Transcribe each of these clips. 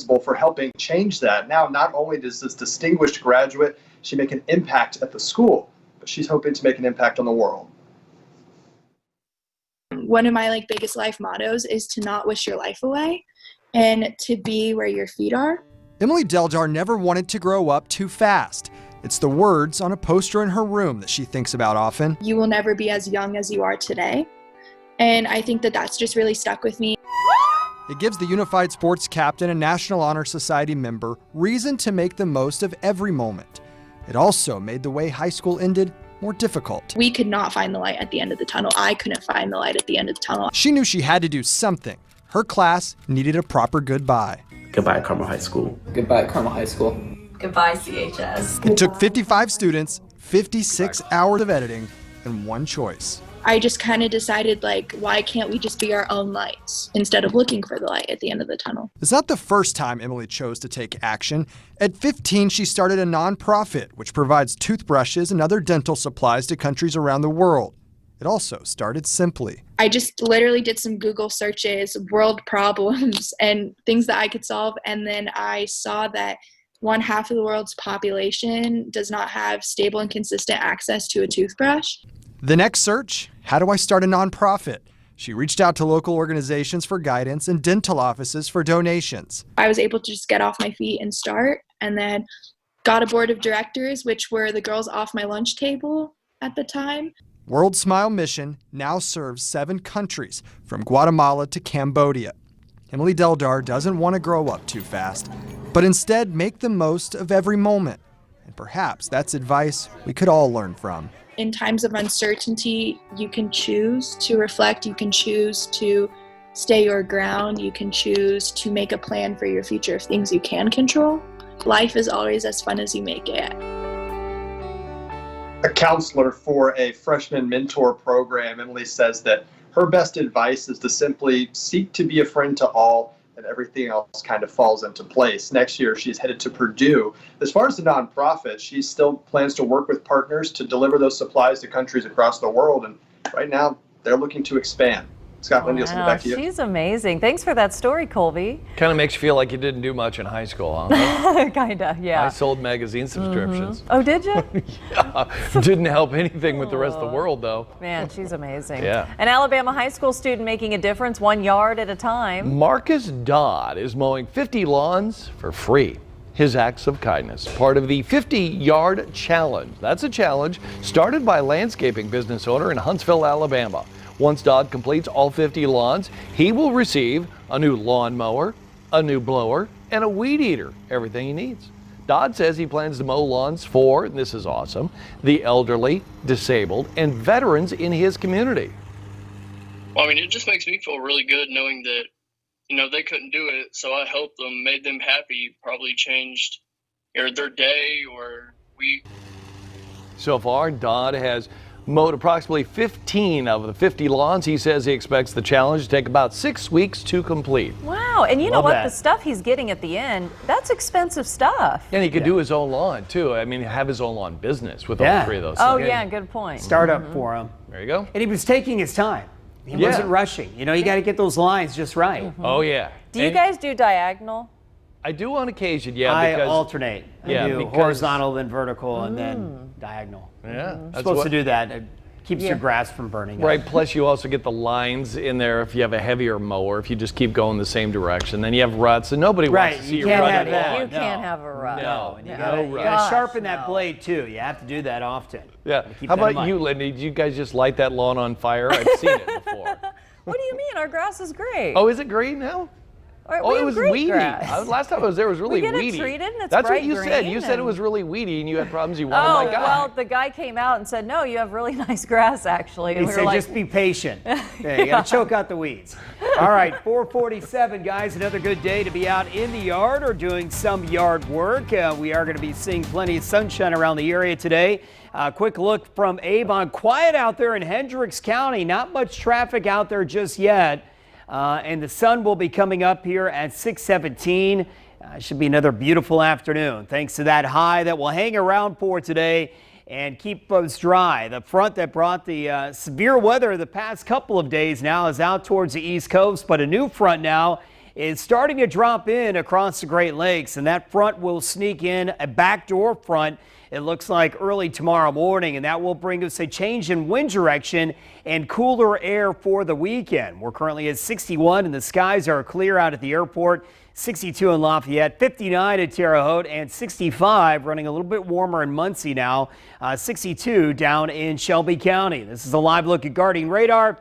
principal for helping change that. Now, not only does this distinguished graduate, she make an impact at the school, but she's hoping to make an impact on the world. One of my biggest life mottos is to not wish your life away and to be where your feet are. Emily Deldar never wanted to grow up too fast. It's the words on a poster in her room that she thinks about often. You will never be as young as you are today. And I think that that's just really stuck with me. It gives the Unified Sports captain and National Honor Society member reason to make the most of every moment. It also made the way high school ended more difficult. We could not find the light at the end of the tunnel. I couldn't find the light at the end of the tunnel. She knew she had to do something. Her class needed a proper goodbye. Goodbye, Carmel High School. Goodbye, Carmel High School. Goodbye, CHS. It took 55 students, 56 hours of editing, and one choice. I just kind of decided, why can't we just be our own lights instead of looking for the light at the end of the tunnel? It's not the first time Emily chose to take action. At 15, she started a nonprofit which provides toothbrushes and other dental supplies to countries around the world. It also started simply. I just literally did some Google searches, world problems, and things that I could solve. And then I saw that 1/2 of the world's population does not have stable and consistent access to a toothbrush. The next search, how do I start a nonprofit? She reached out to local organizations for guidance and dental offices for donations. I was able to just get off my feet and start, and then got a board of directors, which were the girls off my lunch table at the time. World Smile Mission now serves 7 countries, from Guatemala to Cambodia. Emily Deldar doesn't want to grow up too fast, but instead make the most of every moment. And perhaps that's advice we could all learn from. In times of uncertainty, you can choose to reflect, you can choose to stay your ground, you can choose to make a plan for your future of things you can control. Life is always as fun as you make it. A counselor for a freshman mentor program, Emily says that her best advice is to simply seek to be a friend to all, and everything else kind of falls into place. Next year, she's headed to Purdue. As far as the nonprofit, she still plans to work with partners to deliver those supplies to countries across the world. And right now, they're looking to expand. Scott Lindy, I'll send it back to you. She's amazing. Thanks for that story, Colby. Kind of makes you feel like you didn't do much in high school, huh? Kinda, yeah. I sold magazine subscriptions. Oh, did you? Yeah, didn't help anything with the rest of the world, though. Man, she's amazing. Yeah. An Alabama high school student making a difference 1 yard at a time. Marcus Dodd is mowing 50 lawns for free. His acts of kindness, part of the 50-yard challenge. That's a challenge started by a landscaping business owner in Huntsville, Alabama. Once Dodd completes all 50 lawns, he will receive a new lawnmower, a new blower, and a weed eater, everything he needs. Dodd says he plans to mow lawns for, and this is awesome, the elderly, disabled, and veterans in his community. Well, it just makes me feel really good knowing that, they couldn't do it, so I helped them, made them happy, probably changed their day or week. So far, Dodd has mowed approximately 15 of the 50 lawns. He says he expects the challenge to take about 6 weeks to complete. Wow, and you know what? The stuff he's getting at the end, that's expensive stuff. And he could do his own lawn, too. Have his own lawn business with all 3 of those. Oh, yeah, good point. Startup for him. There you go. And he was taking his time. He wasn't rushing. You got to get those lines just right. Oh, yeah. Do you guys do diagonal? I do on occasion, yeah. I alternate. Yeah, I do horizontal, then vertical, and then diagonal. Yeah. You're supposed to do that. It keeps your grass from burning. Right, plus you also get the lines in there if you have a heavier mower, if you just keep going the same direction. Then you have ruts, and nobody wants to see you running lawn. You can't have a rut. No, and you gotta sharpen that blade too. You have to do that often. Yeah. How about you, Lindy? Did you guys just light that lawn on fire? I've seen it before. What do you mean? Our grass is great. Oh, is it green now? It was weedy. Grass. Last time I was there, it was really we get weedy. It treated and it's That's bright what you green said. You said it was really weedy and you had problems. You wanted my guy. Well, the guy came out and said, "No, you have really nice grass, actually." And he said, "Just be patient. You got to choke out the weeds." All right, 4:47, guys. Another good day to be out in the yard or doing some yard work. We are going to be seeing plenty of sunshine around the area today. Quick look from Avon. Quiet out there in Hendricks County. Not much traffic out there just yet. And the sun will be coming up here at 6:17. Should be another beautiful afternoon thanks to that high that will hang around for today and keep us dry. The front that brought the severe weather the past couple of days now is out towards the East Coast, but a new front now is starting to drop in across the Great Lakes, and that front will sneak in a backdoor front. It looks like early tomorrow morning, and that will bring us a change in wind direction and cooler air for the weekend. We're currently at 61, and the skies are clear out at the airport. 62 in Lafayette, 59 at Terre Haute, and 65, running a little bit warmer in Muncie now, 62 down in Shelby County. This is a live look at Guardian Radar.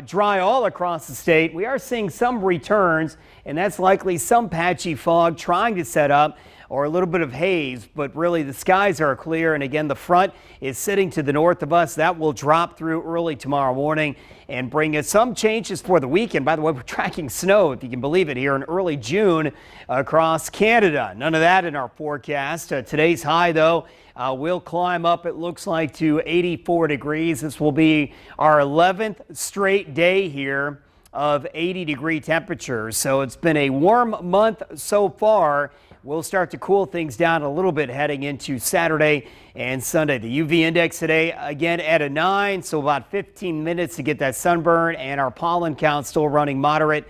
Dry all across the state. We are seeing some returns, and that's likely some patchy fog trying to set up, or a little bit of haze, but really the skies are clear. And again, the front is sitting to the north of us. That will drop through early tomorrow morning and bring us some changes for the weekend. By the way, we're tracking snow, if you can believe it, here in early June across Canada. None of that in our forecast. Today's high, though, will climb up, it looks like, to 84 degrees. This will be our 11th straight day here of 80-degree temperatures. So it's been a warm month so far. We'll start to cool things down a little bit heading into Saturday and Sunday. The UV index today, again, at a 9, so about 15 minutes to get that sunburn, and our pollen count still running moderate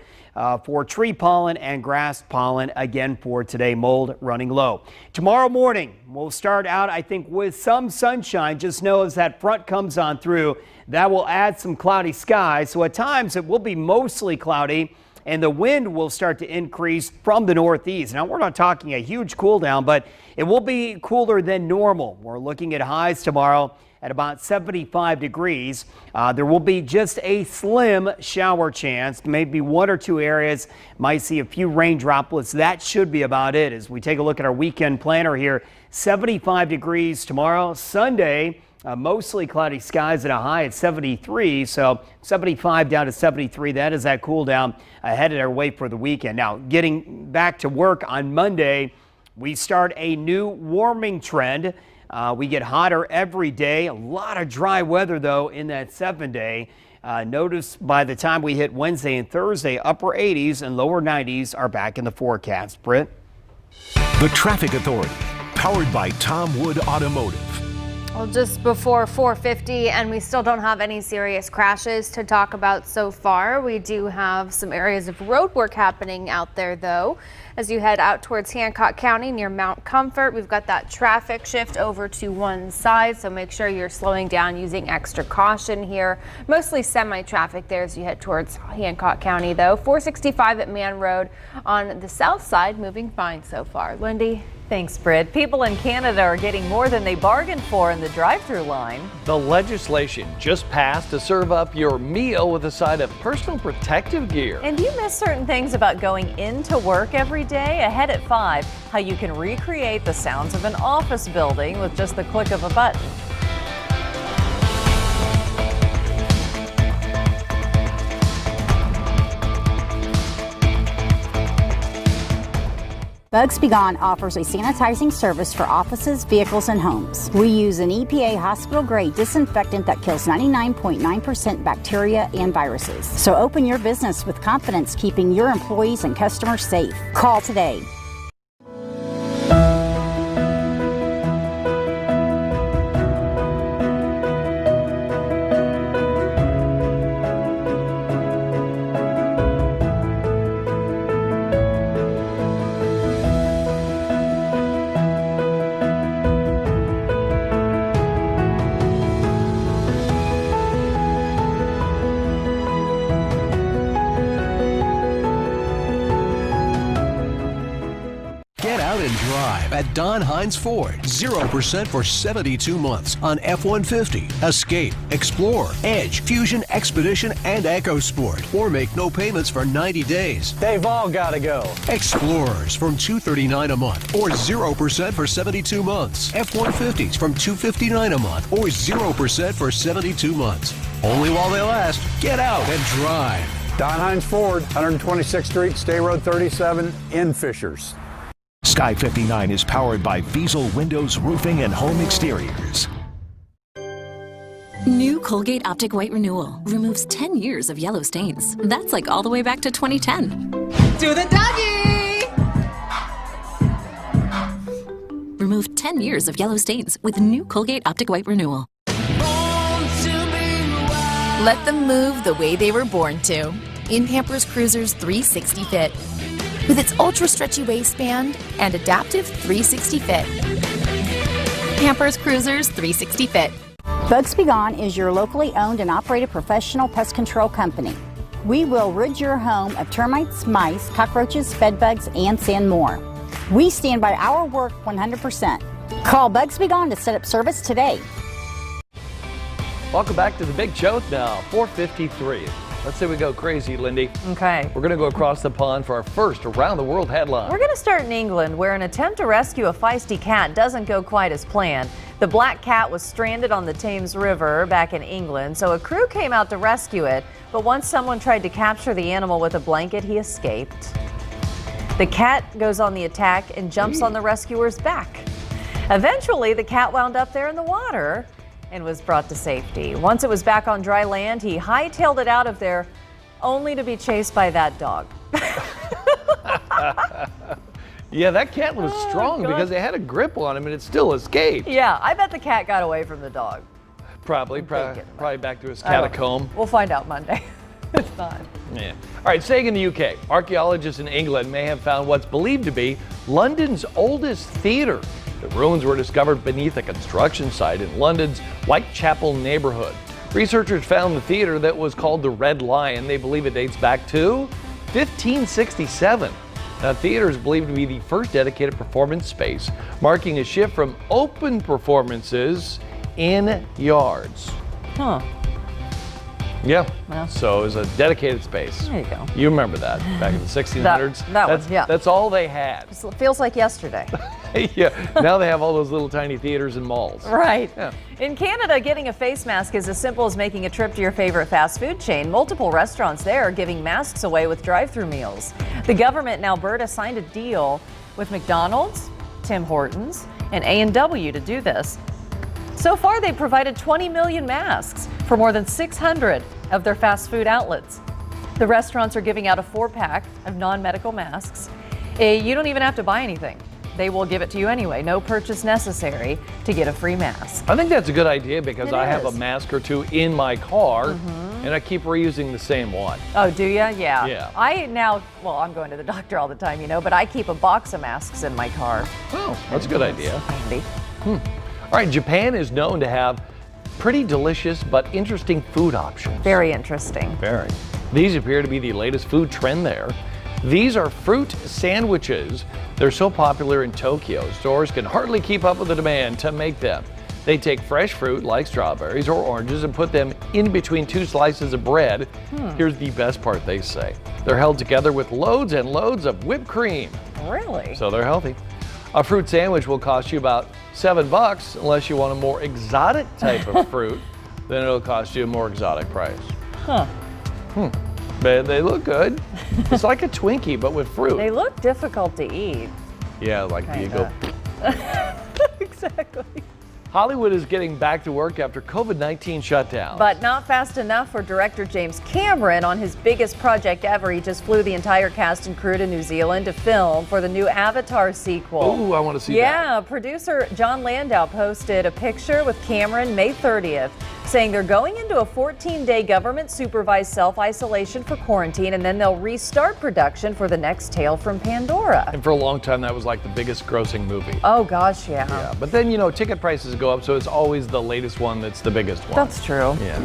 for tree pollen and grass pollen, again, for today. Mold running low. Tomorrow morning, we'll start out, I think, with some sunshine. Just know as that front comes on through, that will add some cloudy skies. So at times it will be mostly cloudy, and the wind will start to increase from the northeast. Now, we're not talking a huge cool down, but it will be cooler than normal. We're looking at highs tomorrow at about 75 degrees. There will be just a slim shower chance, maybe one or two areas might see a few rain droplets. That should be about it. As we take a look at our weekend planner here, 75 degrees tomorrow. Sunday, mostly cloudy skies at a high at 73, so 75 down to 73. That is that cool down headed our way for the weekend. Now, getting back to work on Monday, we start a new warming trend. We get hotter every day. A lot of dry weather, though, in that 7-day. Notice by the time we hit Wednesday and Thursday, upper 80s and lower 90s are back in the forecast. Britt? The Traffic Authority, powered by Tom Wood Automotive. Well, just before 4:50, and we still don't have any serious crashes to talk about so far. We do have some areas of road work happening out there, though. As you head out towards Hancock County near Mount Comfort, we've got that traffic shift over to one side, so make sure you're slowing down using extra caution here. Mostly semi-traffic there as you head towards Hancock County, though. 465 at Man Road on the south side, moving fine so far. Lindy? Thanks, Britt. People in Canada are getting more than they bargained for in the drive-thru line. The legislation just passed to serve up your meal with a side of personal protective gear. And do you miss certain things about going into work every day? Ahead at 5, how you can recreate the sounds of an office building with just the click of a button. Bugs Be Gone offers a sanitizing service for offices, vehicles, and homes. We use an EPA hospital-grade disinfectant that kills 99.9% bacteria and viruses. So open your business with confidence, keeping your employees and customers safe. Call today. At Don Hines Ford, 0% for 72 months on F-150, Escape, Explorer, Edge, Fusion, Expedition, and EcoSport. Or make no payments for 90 days. They've all got to go. Explorers from $239 a month or 0% for 72 months. F-150s from $259 a month or 0% for 72 months. Only while they last. Get out and drive. Don Hines Ford, 126th Street, State Road 37 in Fishers. Sky 59 is powered by Fiesel Windows, Roofing, and Home Exteriors. New Colgate Optic White Renewal removes 10 years of yellow stains. That's like all the way back to 2010. Do the doggy! Remove 10 years of yellow stains with new Colgate Optic White Renewal. Let them move the way they were born to. In Pampers Cruisers 360 Fit. with its ultra stretchy waistband and adaptive 360 fit. Pampers Cruisers 360 Fit. Bugs Be Gone is your locally owned and operated professional pest control company. We will rid your home of termites, mice, cockroaches, bedbugs, and more. We stand by our work 100%. Call Bugs Be Gone to set up service today. Welcome back to the Big Show now, 4:53. Let's say we go crazy, Lindy. Okay. We're going to go across the pond for our first Around the World headline. We're going to start in England, where an attempt to rescue a feisty cat doesn't go quite as planned. The black cat was stranded on the Thames River back in England, so a crew came out to rescue it, but once someone tried to capture the animal with a blanket, he escaped. The cat goes on the attack and jumps on the rescuer's back. Eventually, the cat wound up there in the water and was brought to safety. Once it was back on dry land, he hightailed it out of there, only to be chased by that dog. Yeah, that cat was strong because they had a grip on him and it still escaped. Yeah, I bet the cat got away from the dog. Probably back to his catacomb. We'll find out Monday. It's not. Yeah. All right, staying in the UK, archaeologists in England may have found what's believed to be London's oldest theater. The ruins were discovered beneath a construction site in London's Whitechapel neighborhood. Researchers found the theater that was called the Red Lion. They believe it dates back to 1567. Now, theater is believed to be the first dedicated performance space, marking a shift from open performances in yards. Huh. Yeah. Well. So it was a dedicated space. There you go. You remember that back in the 1600s? That's all they had. It feels like yesterday. Yeah. Now they have all those little tiny theaters and malls. Right. Yeah. In Canada, getting a face mask is as simple as making a trip to your favorite fast food chain. Multiple restaurants there are giving masks away with drive-through meals. The government in Alberta signed a deal with McDonald's, Tim Hortons, and A&W to do this. So far, they've provided 20 million masks for more than 600 of their fast food outlets. The restaurants are giving out a 4-pack of non-medical masks. You don't even have to buy anything. They will give it to you anyway. No purchase necessary to get a free mask. I think that's a good idea because I have is. a mask or two in my car and I keep reusing the same one. Oh, do you? Yeah. Yeah. I'm going to the doctor all the time, but I keep a box of masks in my car. Oh, that's a good idea. Handy. All right, Japan is known to have pretty delicious but interesting food options. Very interesting. Very. These appear to be the latest food trend there. These are fruit sandwiches. They're so popular in Tokyo, stores can hardly keep up with the demand to make them. They take fresh fruit like strawberries or oranges and put them in between 2 slices of bread. Here's the best part, they say. They're held together with loads and loads of whipped cream. Really? So they're healthy. A fruit sandwich will cost you about $7 unless you want a more exotic type of fruit. Then it'll cost you a more exotic price. Huh. But they look good. It's like a Twinkie, but with fruit. They look difficult to eat. Yeah, like you go. Exactly. Hollywood is getting back to work after COVID-19 shutdown. But not fast enough for director James Cameron on his biggest project ever. He just flew the entire cast and crew to New Zealand to film for the new Avatar sequel. Ooh, I want to see that. Yeah, producer John Landau posted a picture with Cameron May 30th, saying they're going into a 14-day government-supervised self-isolation for quarantine, and then they'll restart production for the next Tale from Pandora. And for a long time, that was like the biggest grossing movie. Oh, gosh, yeah. Yeah, but then, ticket prices go up, so it's always the latest one that's the biggest one. That's true. Yeah.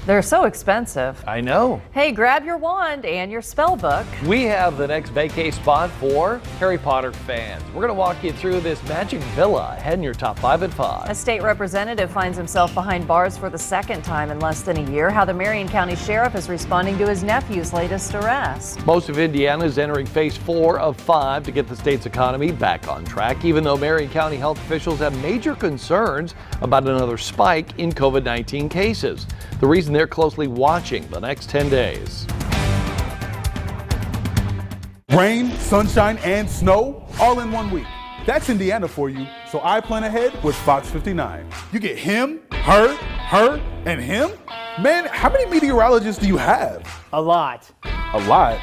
They're so expensive. I know. Hey, grab your wand and your spell book. We have the next vacay spot for Harry Potter fans. We're going to walk you through this magic villa. Head in your top 5 at 5. A state representative finds himself behind bars for the second time in less than a year. How the Marion County Sheriff is responding to his nephew's latest arrest. Most of Indiana is entering phase 4 of 5 to get the state's economy back on track, even though Marion County health officials have major concerns about another spike in COVID-19 cases. The reason they're closely watching the next 10 days. Rain, sunshine, and snow all in 1 week. That's Indiana for you, so I plan ahead with Fox 59. You get him, her, and him? Man, how many meteorologists do you have? A lot. A lot?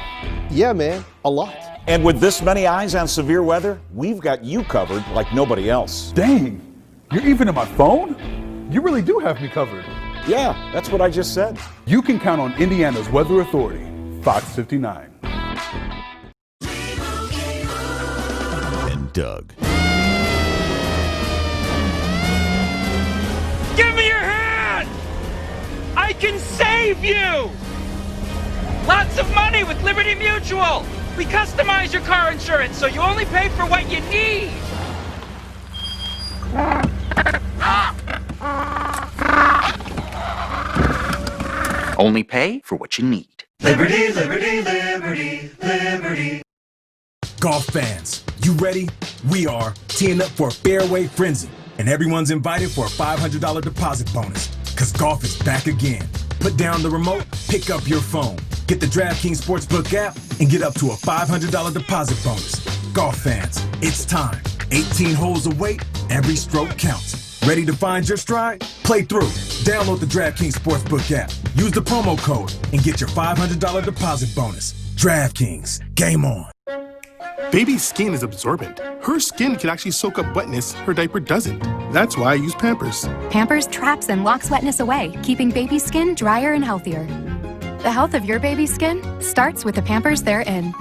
Yeah, man, a lot. And with this many eyes on severe weather, we've got you covered like nobody else. Dang, you're even in my phone? You really do have me covered. Yeah, that's what I just said. You can count on Indiana's Weather Authority, Fox 59. Doug. Give me your hand! I can save you! Lots of money with Liberty Mutual! We customize your car insurance so you only pay for what you need! Only pay for what you need. Liberty, liberty, liberty, liberty. Golf fans, you ready? We are teeing up for a fairway frenzy, and everyone's invited for a $500 deposit bonus, because golf is back again. Put down the remote, pick up your phone, get the DraftKings Sportsbook app, and get up to a $500 deposit bonus. Golf fans, it's time. 18 holes away, every stroke counts. Ready to find your stride? Play through. Download the DraftKings Sportsbook app. Use the promo code and get your $500 deposit bonus. DraftKings, game on. Baby's skin is absorbent. Her skin can actually soak up wetness her diaper doesn't. That's why I use Pampers. Pampers traps and locks wetness away, keeping baby's skin drier and healthier. The health of your baby's skin starts with the Pampers they're in.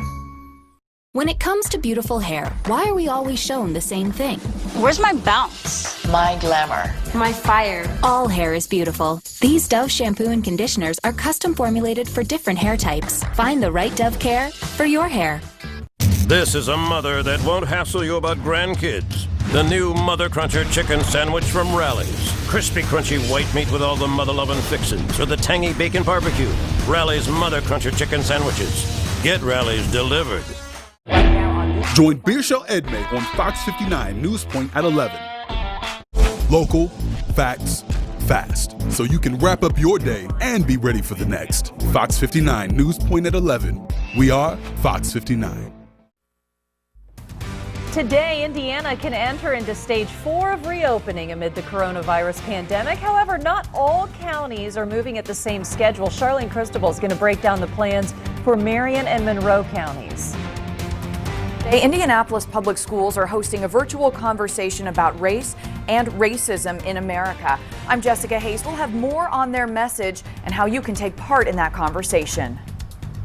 When it comes to beautiful hair, why are we always shown the same thing? Where's my bounce? My glamour. My fire. All hair is beautiful. These Dove shampoo and conditioners are custom formulated for different hair types. Find the right Dove care for your hair. This is a mother that won't hassle you about grandkids. The new Mother Cruncher chicken sandwich from Rally's. Crispy, crunchy white meat with all the mother-loving fixins, or the tangy bacon barbecue. Rally's Mother Cruncher chicken sandwiches. Get Rally's delivered. Join Beershell Edmay on Fox 59 News Point at 11. Local, facts, fast. So you can wrap up your day and be ready for the next. Fox 59 News Point at 11. We are Fox 59. Today, Indiana can enter into stage 4 of reopening amid the coronavirus pandemic. However, not all counties are moving at the same schedule. Charlene Cristobal is going to break down the plans for Marion and Monroe counties. Indianapolis Public Schools are hosting a virtual conversation about race and racism in America. I'm Jessica Hayes. We'll have more on their message and how you can take part in that conversation.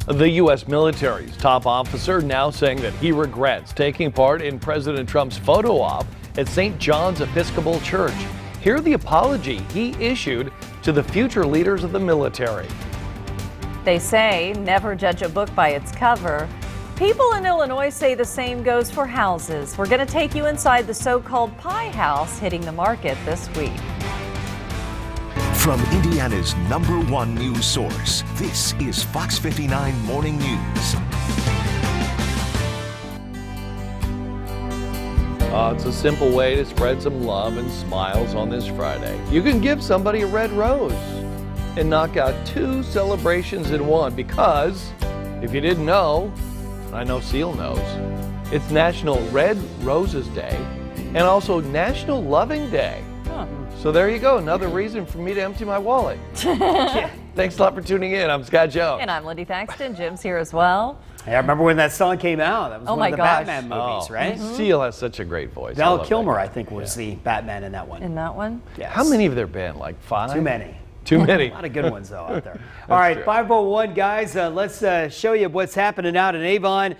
The U.S. military's top officer now saying that he regrets taking part in President Trump's photo op at St. John's Episcopal Church. Hear the apology he issued to the future leaders of the military. They say never judge a book by its cover. People in Illinois say the same goes for houses. We're going to take you inside the so-called pie house hitting the market this week. From Indiana's #1 news source, this is Fox 59 Morning News. It's a simple way to spread some love and smiles on this Friday. You can give somebody a red rose and knock out 2 celebrations in one, because if you didn't know, I know Seal knows, it's National Red Roses Day and also National Loving Day. So there you go, another reason for me to empty my wallet. Thanks a lot for tuning in. I'm Scott Jones. And I'm Lindy Thaxton. Jim's here as well. Hey, I remember when that song came out. That was one of the Batman movies, right? Seal has such a great voice. Val Kilmer, I think, was the Batman in that one. In that one? Yes. How many have there been? Like 5? Too many. Too many. A lot of good ones, though, out there. All right, 5:01, guys. Let's show you what's happening out in Avon.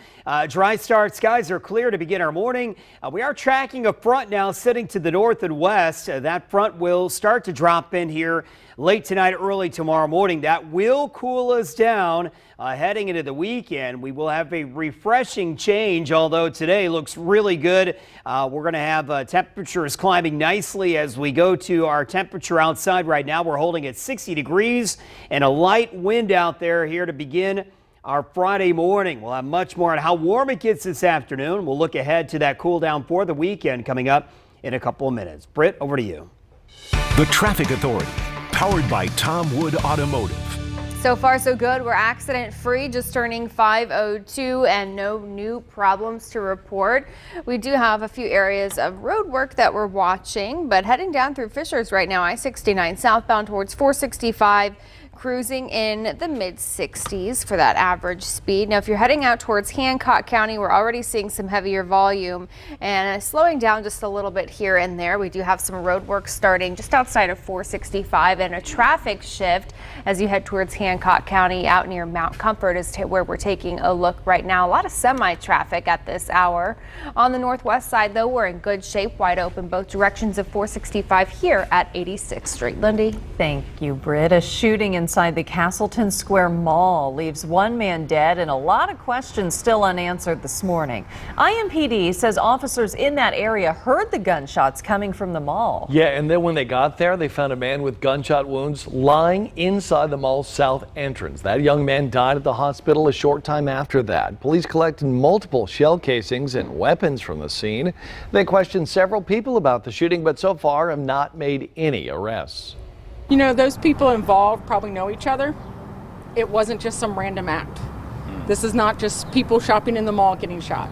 Dry start. Skies are clear to begin our morning. We are tracking a front now sitting to the north and west. That front will start to drop in here late tonight, early tomorrow morning. That will cool us down heading into the weekend. We will have a refreshing change, although today looks really good. We're going to have temperatures climbing nicely as we go to our temperature outside right now. We're holding at 60 degrees and a light wind out there here to begin our Friday morning. We'll have much more on how warm it gets this afternoon. We'll look ahead to that cool down for the weekend coming up in a couple of minutes. Britt, over to you. The Traffic Authority, powered by Tom Wood Automotive. So far, so good. We're accident-free, just turning 5:02 and no new problems to report. We do have a few areas of road work that we're watching, but heading down through Fishers right now, I-69 southbound towards 465, cruising in the mid-60s for that average speed. Now, if you're heading out towards Hancock County, we're already seeing some heavier volume and slowing down just a little bit here and there. We do have some road work starting just outside of 465 and a traffic shift as you head towards Hancock County out near Mount Comfort is where we're taking a look right now. A lot of semi-traffic at this hour. On the northwest side, though, we're in good shape, wide open both directions of 465 here at 86th Street. Lindy. Thank you, Britt. A shooting inside the Castleton Square Mall leaves one man dead and a lot of questions still unanswered this morning. IMPD says officers in that area heard the gunshots coming from the mall. Yeah, and then when they got there, they found a man with gunshot wounds lying inside the mall's south entrance. That young man died at the hospital a short time after that. Police collected multiple shell casings and weapons from the scene. They questioned several people about the shooting, but so far have not made any arrests. You know, those people involved probably know each other. It wasn't just some random act. This is not just people shopping in the mall getting shot.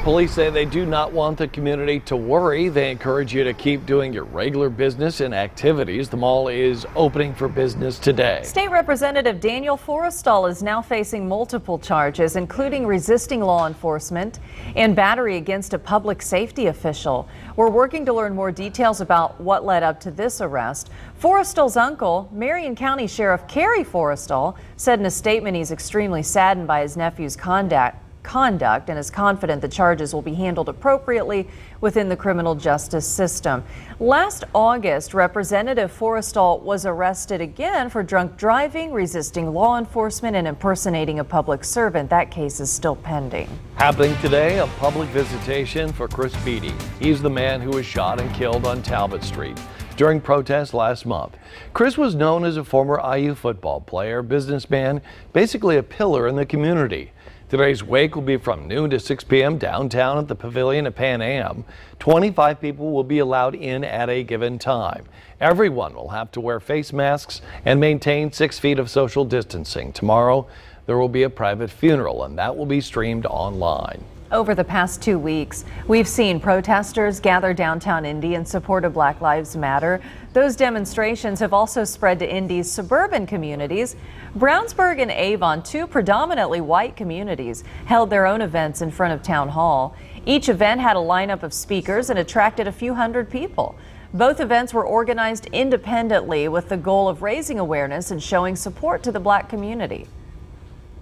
Police say they do not want the community to worry. They encourage you to keep doing your regular business and activities. The mall is opening for business today. State Representative Daniel Forrestal is now facing multiple charges, including resisting law enforcement and battery against a public safety official. We're working to learn more details about what led up to this arrest. Forrestal's uncle, Marion County Sheriff Kerry Forrestal, said in a statement he's extremely saddened by his nephew's conduct and is confident the charges will be handled appropriately within the criminal justice system. Last August, Representative Forrestal was arrested again for drunk driving, resisting law enforcement, and impersonating a public servant. That case is still pending. Happening today, a public visitation for Chris Beatty. He's the man who was shot and killed on Talbot Street during protests last month. Chris was known as a former IU football player, businessman, basically a pillar in the community. Today's wake will be from noon to 6 p.m. downtown at the Pavilion at Pan Am. 25 people will be allowed in at a given time. Everyone will have to wear face masks and maintain 6 feet of social distancing. Tomorrow, there will be a private funeral, and that will be streamed online. Over the past 2 weeks, we've seen protesters gather downtown Indy in support of Black Lives Matter. Those demonstrations have also spread to Indy's suburban communities. Brownsburg and Avon, two predominantly white communities, held their own events in front of Town Hall. Each event had a lineup of speakers and attracted a few hundred people. Both events were organized independently with the goal of raising awareness and showing support to the Black community.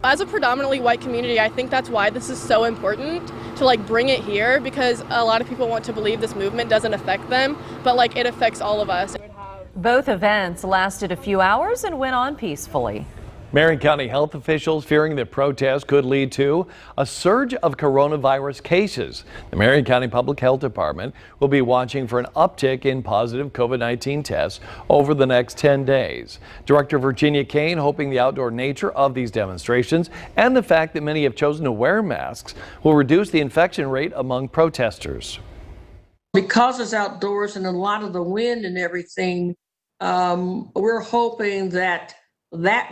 As a predominantly white community, I think that's why this is so important to bring it here, because a lot of people want to believe this movement doesn't affect them, but it affects all of us. Both events lasted a few hours and went on peacefully. Marion County health officials fearing that protests could lead to a surge of coronavirus cases. The Marion County Public Health Department will be watching for an uptick in positive COVID-19 tests over the next 10 days. Director Virginia Kane hoping the outdoor nature of these demonstrations and the fact that many have chosen to wear masks will reduce the infection rate among protesters. Because it's outdoors and a lot of the wind and everything, we're hoping that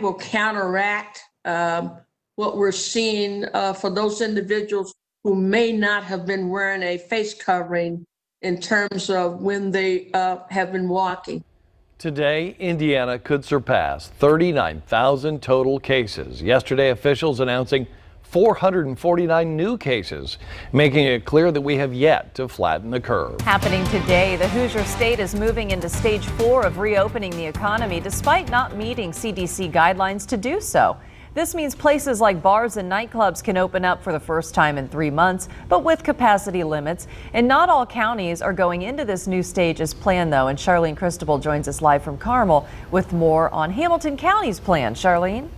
will counteract what we're seeing for those individuals who may not have been wearing a face covering in terms of when they have been walking. Today, Indiana could surpass 39,000 total cases. Yesterday, officials announcing 449 new cases, making it clear that we have yet to flatten the curve. Happening today, the Hoosier State is moving into stage 4 of reopening the economy despite not meeting CDC guidelines to do so. This means places like bars and nightclubs can open up for the first time in 3 months, but with capacity limits. And not all counties are going into this new stage as planned, though. And Charlene Cristobal joins us live from Carmel with more on Hamilton County's plan. Charlene?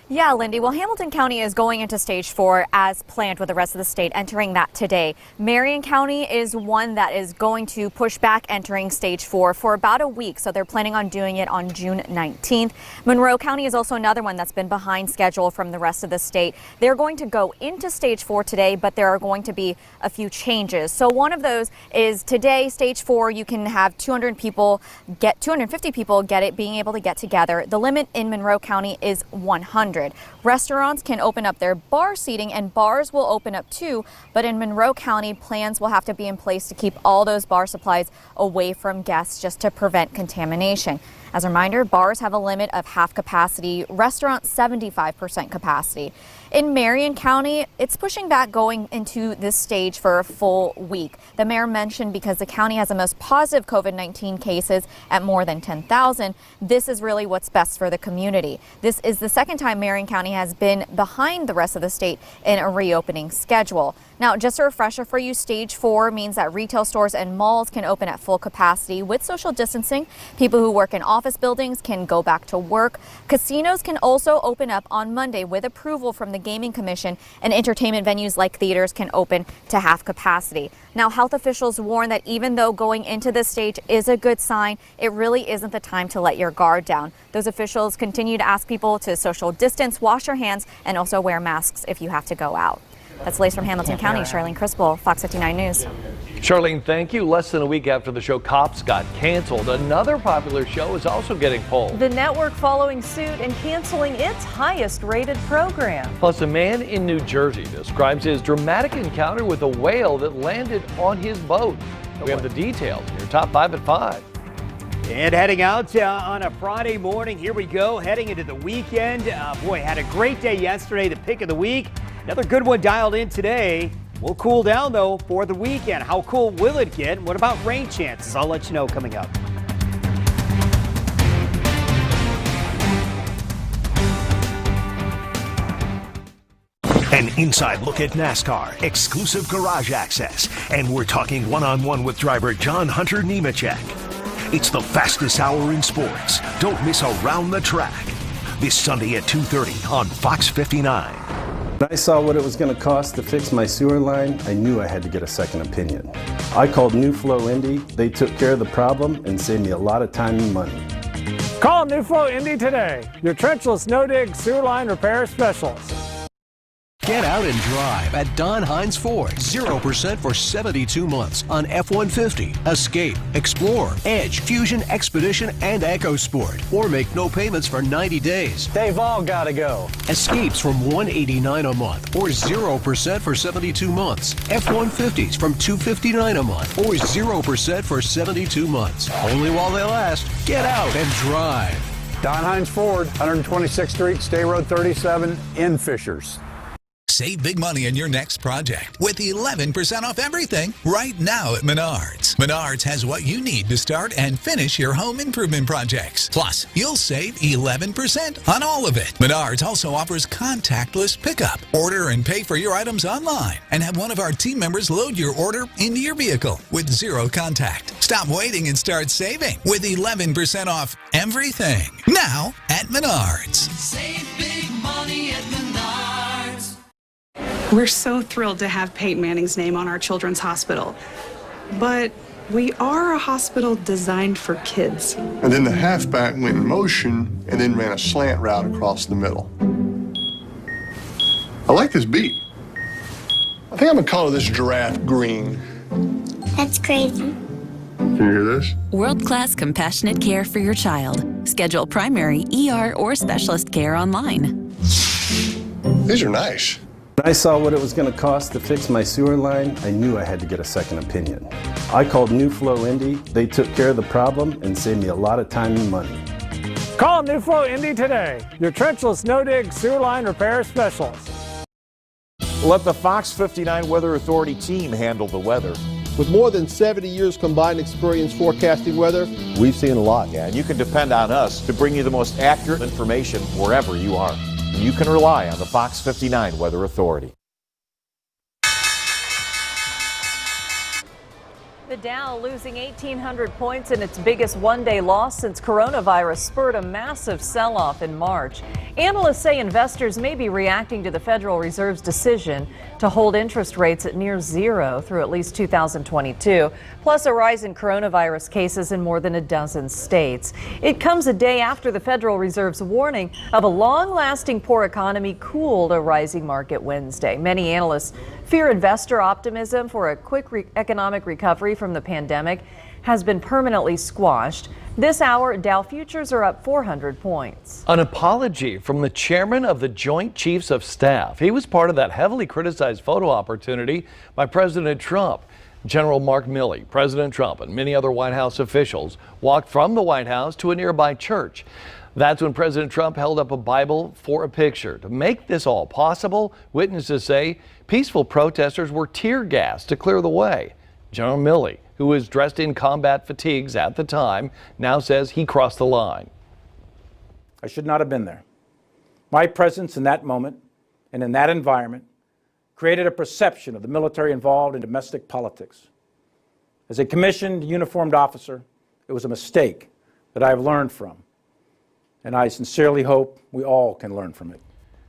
Yeah, Lindy. Well, Hamilton County is going into stage 4 as planned with the rest of the state entering that today. Marion County is one that is going to push back entering stage 4 for about a week. So they're planning on doing it on June 19th. Monroe County is also another one that's been behind schedule from the rest of the state. They're going to go into stage 4 today, but there are going to be a few changes. So one of those is today, stage 4, you can have 250 people being able to get together. The limit in Monroe County is 100. 100. Restaurants can open up their bar seating and bars will open up too, but in Monroe County, plans will have to be in place to keep all those bar supplies away from guests just to prevent contamination. As a reminder, bars have a limit of half capacity, restaurants 75% capacity. In Marion County, it's pushing back going into this stage for a full week. The mayor mentioned because the county has the most positive COVID-19 cases at more than 10,000, this is really what's best for the community. This is the second time Marion County has been behind the rest of the state in a reopening schedule. Now, just a refresher for you, stage 4 means that retail stores and malls can open at full capacity with social distancing. People who work in office buildings can go back to work. Casinos can also open up on Monday with approval from the Gaming Commission, and entertainment venues like theaters can open to half capacity. Now, health officials warn that even though going into this stage is a good sign, it really isn't the time to let your guard down. Those officials continue to ask people to social distance, wash your hands, and also wear masks if you have to go out. That's Lace from Hamilton County. Charlene Crispell, Fox 59 News. Charlene, thank you. Less than a week after the show Cops got canceled, another popular show is also getting pulled. The network following suit and canceling its highest-rated program. Plus, a man in New Jersey describes his dramatic encounter with a whale that landed on his boat. We have the details in your top 5 at 5. And heading out on a Friday morning, here we go, heading into the weekend. Boy, had a great day yesterday, the pick of the week. Another good one dialed in today. We'll cool down, though, for the weekend. How cool will it get? What about rain chances? I'll let you know coming up. An inside look at NASCAR, exclusive garage access, and we're talking one-on-one with driver John Hunter Nemechek. It's the fastest hour in sports. Don't miss Around the Track. This Sunday at 2:30 on Fox 59. When I saw what it was going to cost to fix my sewer line, I knew I had to get a second opinion. I called New Flow Indy. They took care of the problem and saved me a lot of time and money. Call New Flow Indy today, your trenchless no-dig sewer line repair specialist. Get out and drive at Don Hines Ford. 0% for 72 months on F-150, Escape, Explorer, Edge, Fusion, Expedition, and EcoSport. Or make no payments for 90 days. They've all got to go. Escapes from $189 a month or 0% for 72 months. F-150s from $259 a month or 0% for 72 months. Only while they last. Get out and drive. Don Hines Ford, 126th Street, State Road 37 in Fishers. Save big money on your next project with 11% off everything right now at Menards. Menards has what you need to start and finish your home improvement projects. Plus, you'll save 11% on all of it. Menards also offers contactless pickup. Order and pay for your items online and have one of our team members load your order into your vehicle with zero contact. Stop waiting and start saving with 11% off everything now at Menards. Save big money at Menards. We're so thrilled to have Peyton Manning's name on our children's hospital. But we are a hospital designed for kids. And then the halfback went in motion and then ran a slant route across the middle. I like this beat. I think I'm gonna call this giraffe green. That's crazy. Can you hear this? World-class compassionate care for your child. Schedule primary, ER, or specialist care online. These are nice. When I saw what it was going to cost to fix my sewer line, I knew I had to get a second opinion. I called New Flow Indy. They took care of the problem and saved me a lot of time and money. Call New Flow Indy today, your trenchless no-dig sewer line repair specialist. Let the Fox 59 Weather Authority team handle the weather. With more than 70 years combined experience forecasting weather, we've seen a lot. Yeah, and you can depend on us to bring you the most accurate information wherever you are. You can rely on the Fox 59 Weather Authority. The Dow losing 1,800 points in its biggest one-day loss since coronavirus spurred a massive sell-off in March. Analysts say investors may be reacting to the Federal Reserve's decision to hold interest rates at near zero through at least 2022, plus a rise in coronavirus cases in more than a dozen states. It comes a day after the Federal Reserve's warning of a long-lasting poor economy cooled a rising market Wednesday. Many analysts fear investor optimism for a quick economic recovery from the pandemic has been permanently squashed. This hour, Dow futures are up 400 points. An apology from the chairman of the Joint Chiefs of Staff. He was part of that heavily criticized photo opportunity by President Trump. General Mark Milley, President Trump, and many other White House officials walked from the White House to a nearby church. That's when President Trump held up a Bible for a picture. To make this all possible, witnesses say peaceful protesters were tear gassed to clear the way. General Milley, who was dressed in combat fatigues at the time, now says he crossed the line. I should not have been there. My presence in that moment and in that environment created a perception of the military involved in domestic politics. As a commissioned uniformed officer, it was a mistake that I have learned from, and I sincerely hope we all can learn from it.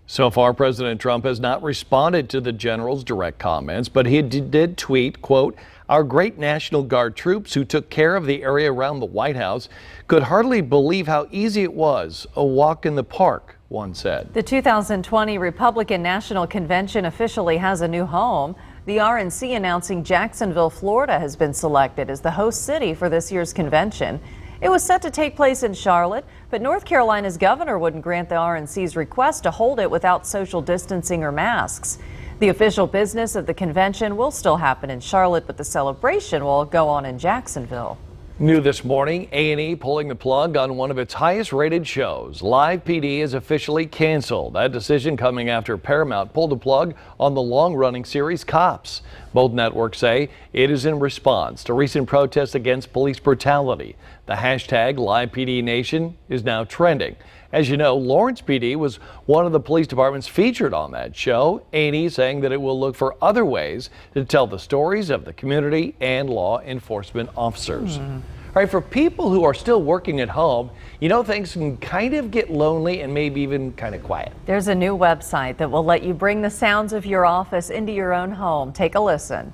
So far, President Trump has not responded to the general's direct comments, but he did tweet, quote, "Our great National Guard troops who took care of the area around the White House could hardly believe how easy it was, a walk in the park," one said. The 2020 Republican National Convention officially has a new home. The RNC announcing Jacksonville, Florida has been selected as the host city for this year's convention. It was set to take place in Charlotte, but North Carolina's governor wouldn't grant the RNC's request to hold it without social distancing or masks. The official business of the convention will still happen in Charlotte, but the celebration will go on in Jacksonville. New this morning, A&E pulling the plug on one of its highest rated shows. Live PD is officially canceled. That decision coming after Paramount pulled the plug on the long-running series Cops. Both networks say it is in response to recent protests against police brutality. The hashtag LivePDNation is now trending. As you know, Lawrence PD was one of the police departments featured on that show. A&E saying that it will look for other ways to tell the stories of the community and law enforcement officers. All right, for people who are still working at home, you know, things can kind of get lonely and maybe even kind of quiet. There's a new website that will let you bring the sounds of your office into your own home. Take a listen.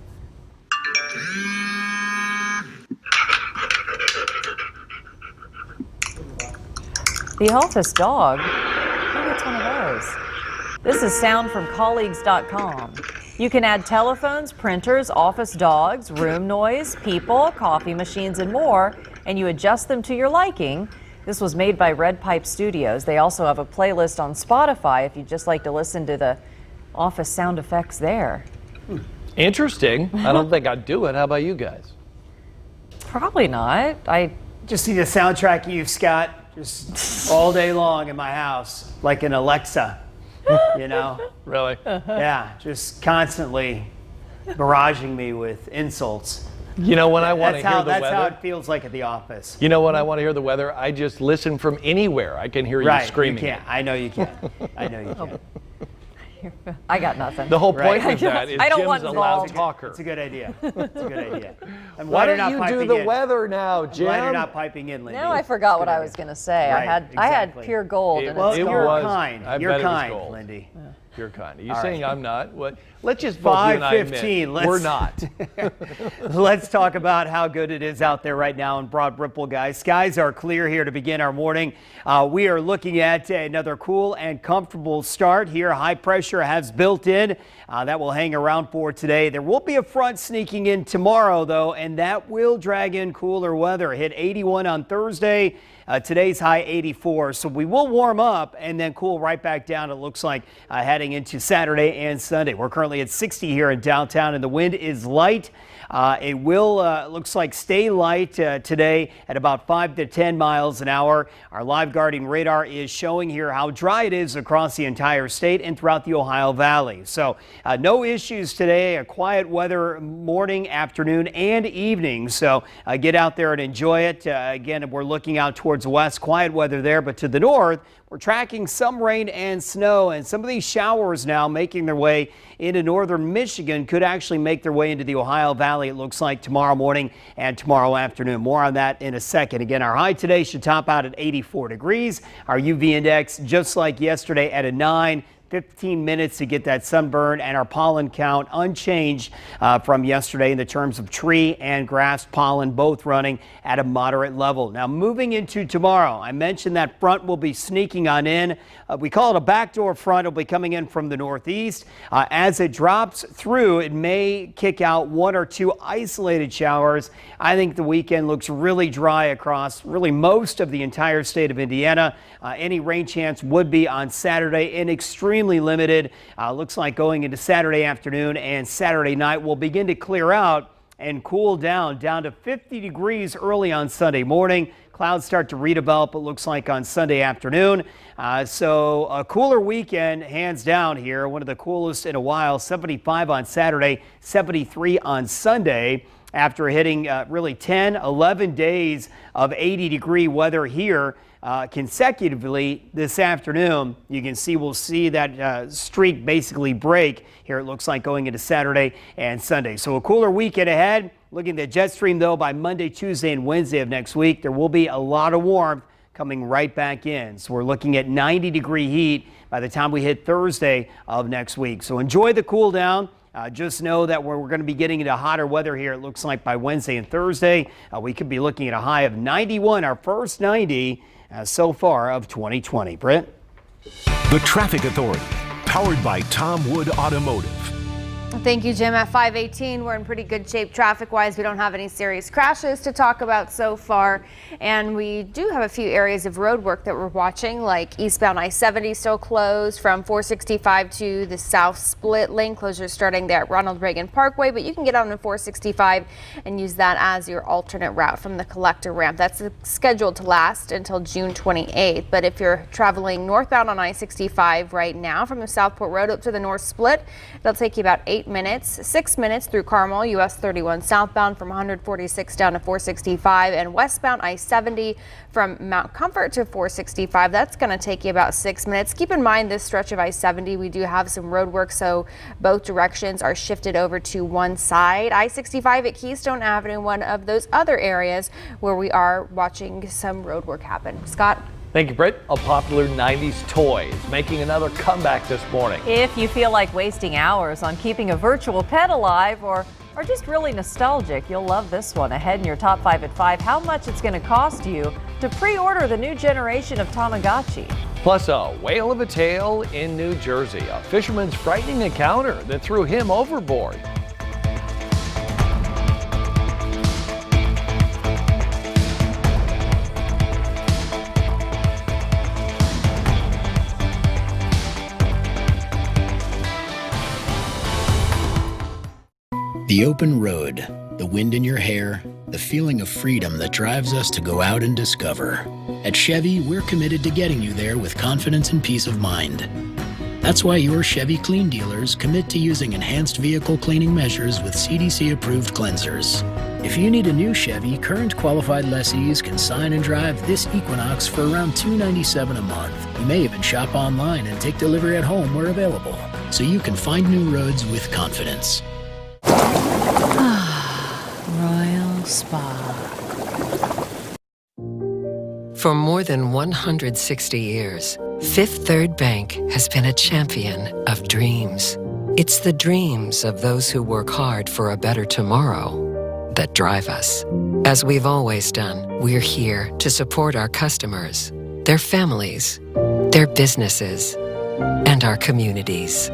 The office dog? Who gets one of those? This is sound from colleagues.com. You can add telephones, printers, office dogs, room noise, people, coffee machines, and more, and you adjust them to your liking. This was made by Red Pipe Studios. They also have a playlist on Spotify if you'd just like to listen to the office sound effects there. Interesting. I don't think I'd do it. How about you guys? Probably not. I just need a soundtrack of you, Scott, just all day long in my house, like an Alexa, you know? Really? Yeah, just constantly barraging me with insults. You know when I want to hear the weather? That's how it feels like at the office. You know when I want to hear the weather? I just listen from anywhere. I can hear you screaming. You can't. I know you can't. I know you can't. I got nothing. The whole point of that is I don't Jim's want a loud involved. talker. It's a good idea. It's a good idea. And Why you're don't not you do piping the in. weather now, Jim? Why you're not piping in, Lindy? Now I forgot what I was going to say. Right, I had exactly. pure gold. It- Well, it you're was. kind. I You're bet it was kind, gold. Lindy. You're kind. Are you All saying right. I'm not? What? Let's just both you and I admit 5:15. we're not. Let's talk about how good it is out there right now in Broad Ripple, guys. Skies are clear here to begin our morning. We are looking at another cool and comfortable start here. High pressure has built in. That will hang around for today. There will be a front sneaking in tomorrow, though, and that will drag in cooler weather. Hit 81 on Thursday. Today's high 84, so we will warm up and then cool right back down, it looks like, heading into Saturday and Sunday. We're currently at 60 here in downtown, and the wind is light. It will, looks like, stay light today at about 5 to 10 miles an hour. Our live guarding radar is showing here how dry it is across the entire state and throughout the Ohio Valley. So no issues today, a quiet weather morning, afternoon, and evening. So get out there and enjoy it. Again, we're looking out towards the west, quiet weather there, but to the north, we're tracking some rain and snow, and some of these showers now making their way into northern Michigan could actually make their way into the Ohio Valley, it looks like, tomorrow morning and tomorrow afternoon. More on that in a second. Again, our high today should top out at 84 degrees. Our UV index, just like yesterday, at a 9. 15 minutes to get that sunburn, and our pollen count unchanged from yesterday in the terms of tree and grass pollen, both running at a moderate level. Now moving into tomorrow, I mentioned that front will be sneaking on in. We call it a backdoor front. It'll be coming in from the northeast. As it drops through, it may kick out 1 or 2 isolated showers. I think the weekend looks really dry across really most of the entire state of Indiana. Any rain chance would be on Saturday and extremely limited. Looks like going into Saturday afternoon and Saturday night will begin to clear out and cool down to 50 degrees early on Sunday morning. Clouds start to redevelop, it looks like, on Sunday afternoon. So a cooler weekend, hands down here. One of the coolest in a while. 75 on Saturday, 73 on Sunday. After hitting really 10, 11 days of 80-degree weather here consecutively this afternoon. You can see we'll see that streak basically break here, it looks like, going into Saturday and Sunday. So a cooler weekend ahead. Looking at the jet stream, though, by Monday, Tuesday, and Wednesday of next week, there will be a lot of warmth coming right back in. So we're looking at 90-degree heat by the time we hit Thursday of next week. So enjoy the cool down. Just know that we're going to be getting into hotter weather here, it looks like, by Wednesday and Thursday. We could be looking at a high of 91, our first 90 so far of 2020. Britt? The Traffic Authority, powered by Tom Wood Automotive. Thank you, Jim. At 5:18, we're in pretty good shape traffic-wise. We don't have any serious crashes to talk about so far, and we do have a few areas of road work that we're watching, like eastbound I-70 still closed from 465 to the south split. Lane closure starting there at Ronald Reagan Parkway, but you can get on to 465 and use that as your alternate route from the collector ramp. That's scheduled to last until June 28th, but if you're traveling northbound on I-65 right now from the Southport Road up to the north split, it'll take you about 8 minutes, 6 minutes through Carmel, US 31 southbound from 146 down to 465, and westbound I-70 from Mount Comfort to 465. That's going to take you about 6 minutes. Keep in mind this stretch of I-70, we do have some road work, so both directions are shifted over to one side. I-65 at Keystone Avenue, one of those other areas where we are watching some road work happen. Scott? Thank you, Britt. A popular 90s toy is making another comeback this morning. If you feel like wasting hours on keeping a virtual pet alive or just really nostalgic, you'll love this one. Ahead in your top 5 at 5, how much it's going to cost you to pre-order the new generation of Tamagotchi. Plus, a whale of a tale in New Jersey. A fisherman's frightening encounter that threw him overboard. The open road, the wind in your hair, the feeling of freedom that drives us to go out and discover. At Chevy, we're committed to getting you there with confidence and peace of mind. That's why your Chevy Clean dealers commit to using enhanced vehicle cleaning measures with CDC-approved cleansers. If you need a new Chevy, current qualified lessees can sign and drive this Equinox for around $297 a month. You may even shop online and take delivery at home where available, so you can find new roads with confidence. Royal Spa. For more than 160 years, Fifth Third Bank has been a champion of dreams. It's the dreams of those who work hard for a better tomorrow that drive us. As we've always done, we're here to support our customers, their families, their businesses, and our communities.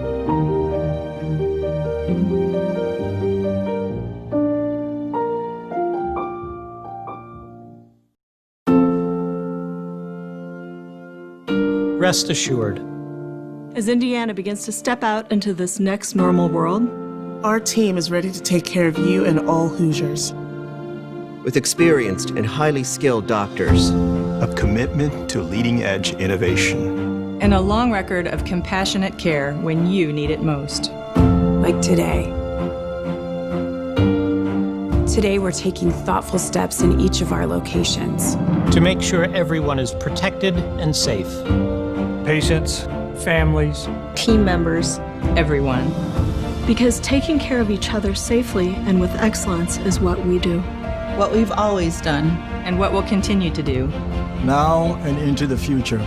Rest assured. As Indiana begins to step out into this next normal world, our team is ready to take care of you and all Hoosiers. With experienced and highly skilled doctors, a commitment to leading-edge innovation, and a long record of compassionate care when you need it most. Like today. Today, we're taking thoughtful steps in each of our locations to make sure everyone is protected and safe. Patients, families, team members, everyone. Because taking care of each other safely and with excellence is what we do. What we've always done, and what we'll continue to do. now and into the future.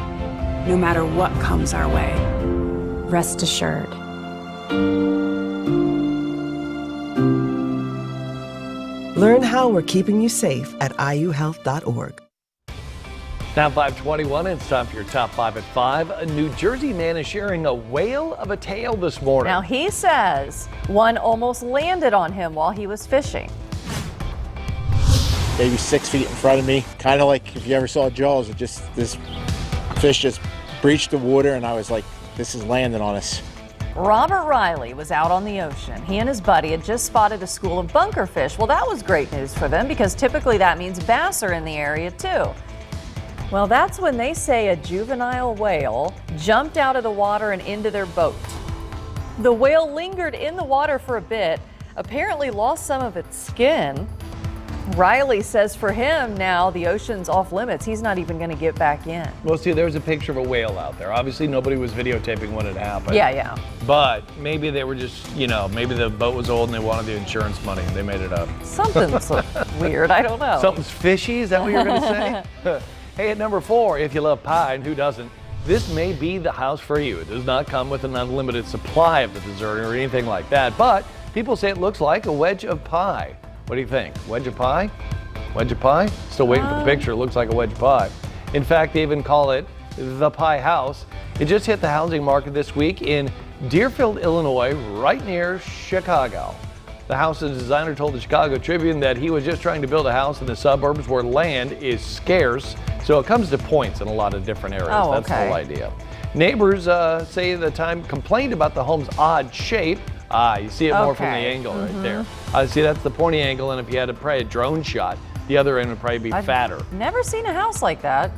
No matter what comes our way. rest assured. Learn how we're keeping you safe at iuhealth.org. Now 5:21, it's time for your top 5 at 5. A New Jersey man is sharing a whale of a tale this morning. Now he says one almost landed on him while he was fishing. Maybe 6 feet in front of me, kind of like if you ever saw Jaws, this fish just breached the water and I was like, this is landing on us. Robert Riley was out on the ocean. He and his buddy had just spotted a school of bunkerfish. Well, that was great news for them because typically that means bass are in the area too. Well, that's when they say a juvenile whale jumped out of the water and into their boat. The whale lingered in the water for a bit, apparently lost some of its skin. Riley says for him now the ocean's off limits. He's not even going to get back in. Well, see, there's a picture of a whale out there. Obviously, nobody was videotaping when it happened. Yeah. But maybe they were just, maybe the boat was old and they wanted the insurance money and they made it up. Something's weird. I don't know. Something's fishy? Is that what you're going to say? Hey, at number 4, if you love pie, and who doesn't, this may be the house for you. It does not come with an unlimited supply of the dessert or anything like that, but people say it looks like a wedge of pie. What do you think? Wedge of pie? Wedge of pie? Still waiting for the picture. It looks like a wedge of pie. In fact, they even call it the Pie House. It just hit the housing market this week in Deerfield, Illinois, right near Chicago. The house's designer told the Chicago Tribune that he was just trying to build a house in the suburbs where land is scarce, so it comes to points in a lot of different areas. Oh, That's the okay. whole idea. Neighbors say at the time complained about the home's odd shape. You see it more from the angle right there. See, that's the pointy angle, and if you had probably a drone shot, the other end would probably be fatter. Never seen a house like that.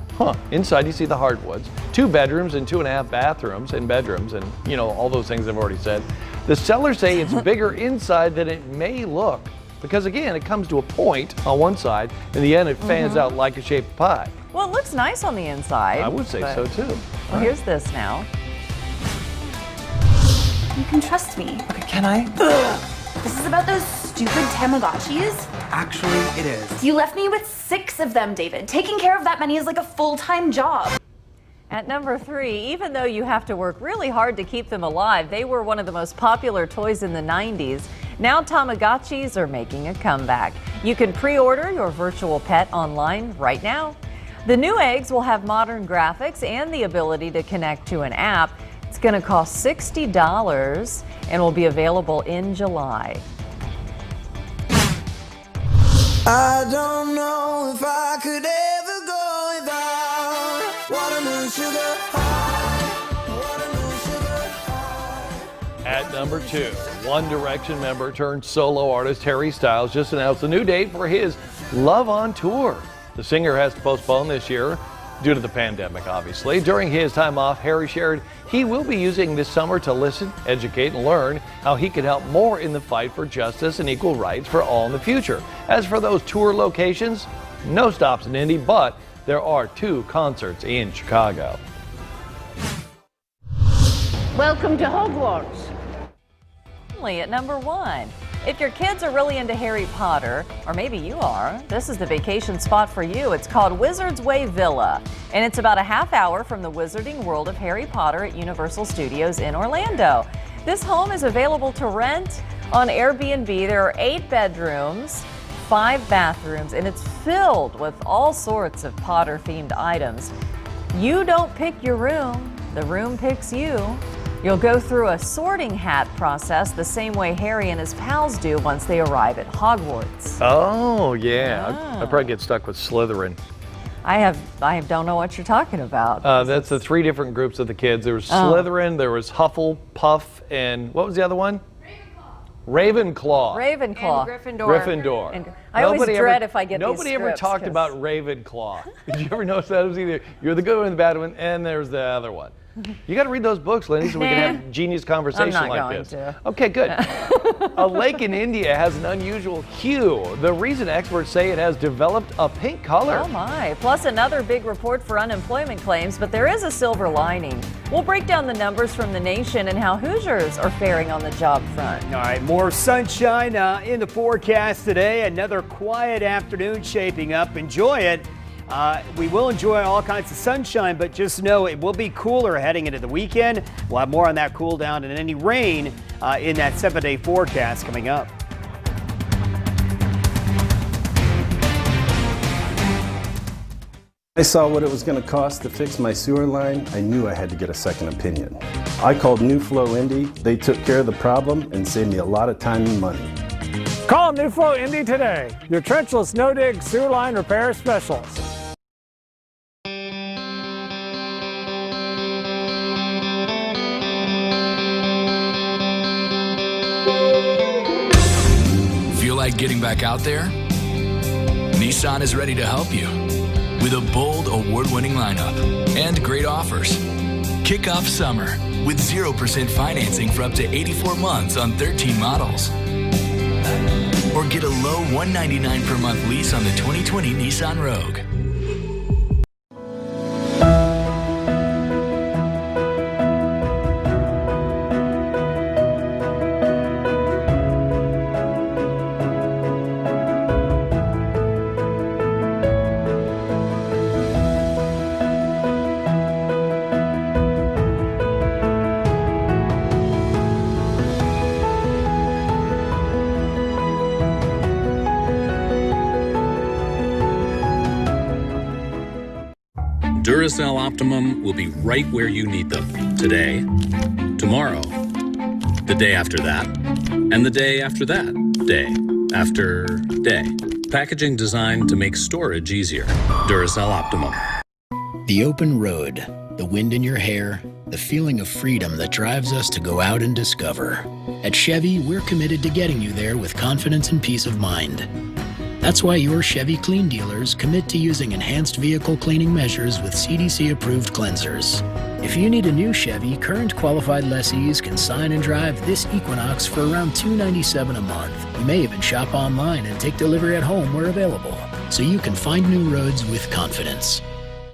Inside you see the hardwoods, 2 bedrooms and 2.5 bathrooms and bedrooms, and all those things I've already said. The sellers say it's bigger inside than it may look because, again, it comes to a point on one side, and the end it fans out like a shaped pie. Well, it looks nice on the inside. I would say so too. Well, here's this now. You can trust me. Okay, can I? This is about those stupid Tamagotchis. Actually, it is. You left me with 6 of them, David. Taking care of that many is like a full-time job. At number 3, even though you have to work really hard to keep them alive, they were one of the most popular toys in the 90s. Now Tamagotchis are making a comeback. You can pre-order your virtual pet online right now. The new eggs will have modern graphics and the ability to connect to an app. It's going to cost $60 and will be available in July. I don't know if I could ever go without watermelon sugar high, watermelon sugar high. At number 2, One Direction member turned solo artist Harry Styles just announced a new date for his Love on Tour. The singer has to postpone this year due to the pandemic, obviously. During his time off, Harry shared he will be using this summer to listen, educate, and learn how he can help more in the fight for justice and equal rights for all in the future. As for those tour locations, no stops in Indy, but there are 2 concerts in Chicago. Welcome to Hogwarts. At number 1. If your kids are really into Harry Potter, or maybe you are, this is the vacation spot for you. It's called Wizard's Way Villa, and it's about a half hour from the wizarding world of Harry Potter at Universal Studios in Orlando. This home is available to rent on Airbnb. There are 8 bedrooms, 5 bathrooms, and it's filled with all sorts of Potter-themed items. You don't pick your room, the room picks you. You'll go through a sorting hat process the same way Harry and his pals do once they arrive at Hogwarts. Oh, yeah. I'd probably get stuck with Slytherin. I don't know what you're talking about. That's the 3 different groups of the kids. There was Slytherin, there was Hufflepuff, and what was the other one? Ravenclaw. Ravenclaw. And Gryffindor. Gryffindor. And I always dread if I get these Nobody ever scripts, talked 'cause- about Ravenclaw. Did you ever notice that? It was either you're the good one and the bad one, and there's the other one. You got to read those books, Lindy, so we can have genius conversation I'm not like going this. to. Okay, good. A lake in India has an unusual hue. The reason experts say it has developed a pink color. Oh my. Plus another big report for unemployment claims, but there is a silver lining. We'll break down the numbers from the nation and how Hoosiers are faring on the job front. All right, more sunshine in the forecast today. Another quiet afternoon shaping up. Enjoy it. We will enjoy all kinds of sunshine, but just know it will be cooler heading into the weekend. We'll have more on that cool down and any rain in that 7-day forecast coming up. I saw what it was going to cost to fix my sewer line. I knew I had to get a second opinion. I called New Flow Indy. They took care of the problem and saved me a lot of time and money. Call New Flow Indy today, your trenchless no-dig sewer line repair specialist. Feel like getting back out there? Nissan is ready to help you with a bold, award-winning lineup and great offers. Kick off summer with 0% financing for up to 84 months on 13 models. Or get a low $199 per month lease on the 2020 Nissan Rogue. Duracell Optimum will be right where you need them today, tomorrow, the day after that, and the day after that, day after day. Packaging designed to make storage easier. Duracell Optimum. The open road, the wind in your hair, the feeling of freedom that drives us to go out and discover. At Chevy, we're committed to getting you there with confidence and peace of mind. That's why your Chevy Clean dealers commit to using enhanced vehicle cleaning measures with CDC-approved cleansers. If you need a new Chevy, current qualified lessees can sign and drive this Equinox for around $297 a month. You may even shop online and take delivery at home where available, so you can find new roads with confidence.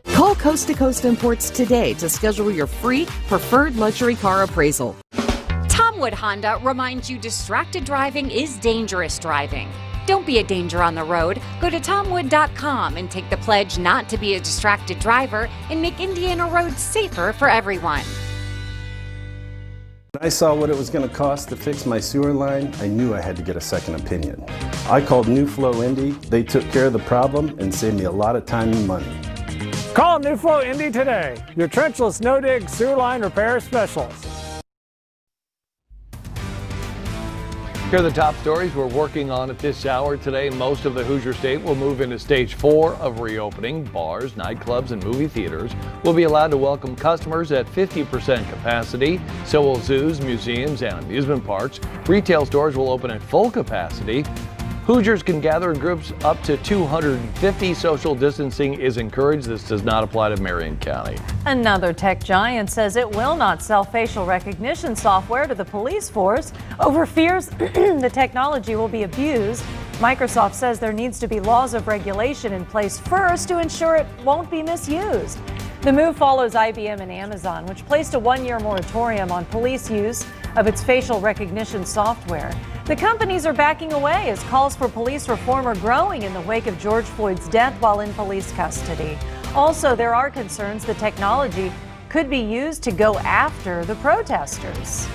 Call Coast to Coast Imports today to schedule your free preferred luxury car appraisal. Tom Wood Honda reminds you distracted driving is dangerous driving. Don't be a danger on the road. Go to tomwood.com and take the pledge not to be a distracted driver and make Indiana roads safer for everyone. When I saw what it was going to cost to fix my sewer line, I knew I had to get a second opinion. I called New Flow Indy. They took care of the problem and saved me a lot of time and money. Call New Flow Indy today, your trenchless no-dig sewer line repair specialist. Here are the top stories we're working on at this hour today. Most of the Hoosier State will move into stage 4 of reopening. Bars, nightclubs, and movie theaters will be allowed to welcome customers at 50% capacity. So will zoos, museums, and amusement parks. Retail stores will open at full capacity. Hoosiers can gather in groups up to 250. Social distancing is encouraged. This does not apply to Marion County. Another tech giant says it will not sell facial recognition software to the police force over fears the technology will be abused. Microsoft says there needs to be laws of regulation in place first to ensure it won't be misused. The move follows IBM and Amazon, which placed a 1-year moratorium on police use of its facial recognition software. The companies are backing away as calls for police reform are growing in the wake of George Floyd's death while in police custody. Also, there are concerns the technology could be used to go after the protesters.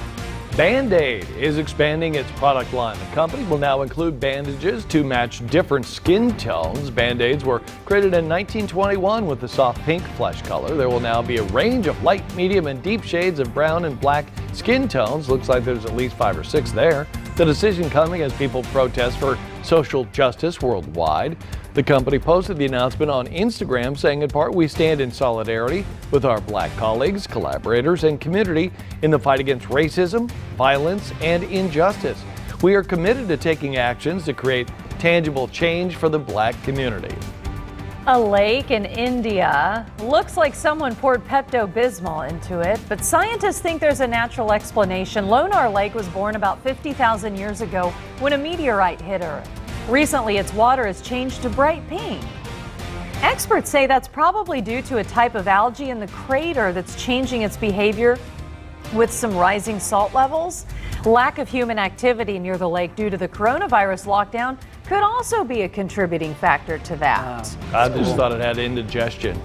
Band-Aid is expanding its product line. The company will now include bandages to match different skin tones. Band-Aids were created in 1921 with the soft pink flesh color. There will now be a range of light, medium, and deep shades of brown and black skin tones. Looks like there's at least 5 or 6 there. The decision coming as people protest for social justice worldwide. The company posted the announcement on Instagram saying, in part, we stand in solidarity with our black colleagues, collaborators, and community in the fight against racism, violence, and injustice. We are committed to taking actions to create tangible change for the black community. A lake in India looks like someone poured Pepto-Bismol into it, but scientists think there's a natural explanation. Lonar Lake was born about 50,000 years ago when a meteorite hit Earth. Recently, its water has changed to bright pink. Experts say that's probably due to a type of algae in the crater that's changing its behavior with some rising salt levels. Lack of human activity near the lake due to the coronavirus lockdown could also be a contributing factor to that. I just thought it had indigestion.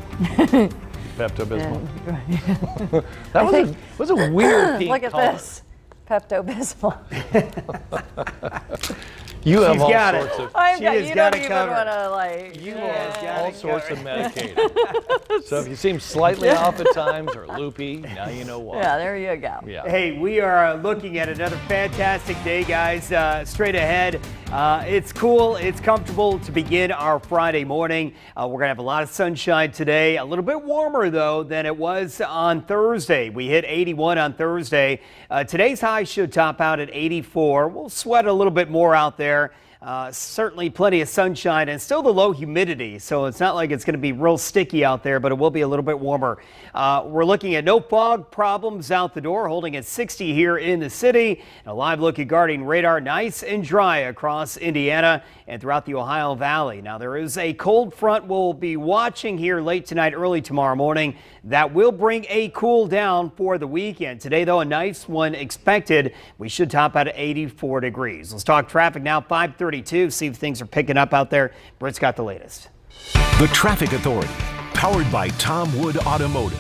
Pepto-Bismol. That was a weird pink Look at color. this. Pepto-Bismol. You have She's all got sorts it. of She's got it covered. all sorts of medicated. So if you seem slightly off at times or loopy, now you know why. Yeah, there you go. Yeah. Hey, we are looking at another fantastic day, guys. Straight ahead. It's cool. It's comfortable to begin our Friday morning. We're going to have a lot of sunshine today. A little bit warmer, though, than it was on Thursday. We hit 81 on Thursday. Today's high should top out at 84. We'll sweat a little bit more out there. Certainly plenty of sunshine and still the low humidity, so it's not like it's going to be real sticky out there, but it will be a little bit warmer. We're looking at no fog problems out the door, holding at 60 here in the city. And a live look at Guardian radar, nice and dry across Indiana and throughout the Ohio Valley. Now, there is a cold front we'll be watching here late tonight, early tomorrow morning. That will bring a cool down for the weekend. Today, though, a nice one expected. We should top out at 84 degrees. Let's talk traffic now, 5:32. See if things are picking up out there. Britt's got the latest. The Traffic Authority, powered by Tom Wood Automotive.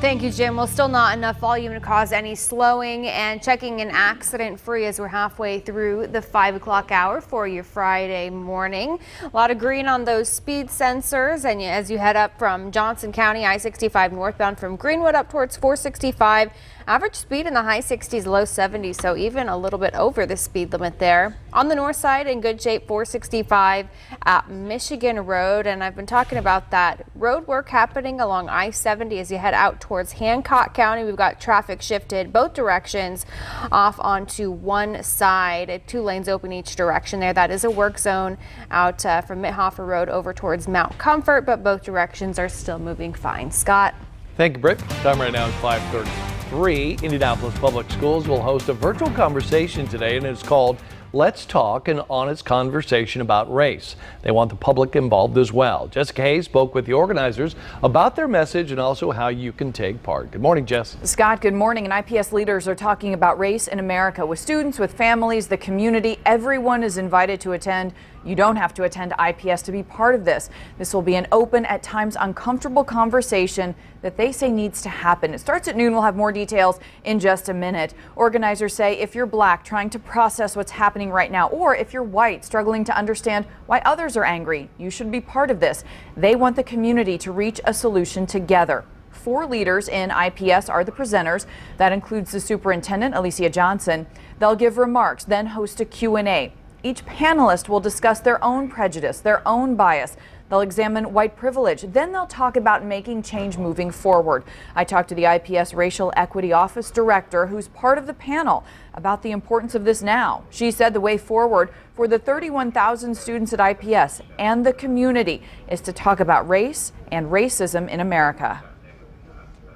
Thank you, Jim. Well, still not enough volume to cause any slowing, and checking in accident-free as we're halfway through the 5 o'clock hour for your Friday morning. A lot of green on those speed sensors, and as you head up from Johnson County, I-65 northbound from Greenwood up towards 465. Average speed in the high 60s, low 70s, so even a little bit over the speed limit there. On the north side, in good shape, 465 at Michigan Road, and I've been talking about that road work happening along I-70 as you head out towards Hancock County. We've got traffic shifted both directions off onto one side. 2 lanes open each direction there. That is a work zone out from Mithofer Road over towards Mount Comfort, but both directions are still moving fine. Scott? Thank you, Britt. Time right now is 5:33. Indianapolis Public Schools will host a virtual conversation today, and it's called Let's Talk, an honest conversation about race. They want the public involved as well. Jessica Hayes spoke with the organizers about their message and also how you can take part. Good morning, Jess. Scott, good morning. And IPS leaders are talking about race in America with students, with families, the community. Everyone is invited to attend. You don't have to attend IPS to be part of this. This will be an open, at times uncomfortable conversation that they say needs to happen. It starts at noon. We'll have more details in just a minute. Organizers say if you're black, trying to process what's happening right now, or if you're white, struggling to understand why others are angry, you should be part of this. They want the community to reach a solution together. 4 leaders in IPS are the presenters. That includes the superintendent, Alicia Johnson. They'll give remarks, then host a Q&A. Each panelist will discuss their own prejudice, their own bias. They'll examine white privilege. Then they'll talk about making change moving forward. I talked to the IPS Racial Equity Office Director, who's part of the panel, about the importance of this now. She said the way forward for the 31,000 students at IPS and the community is to talk about race and racism in America.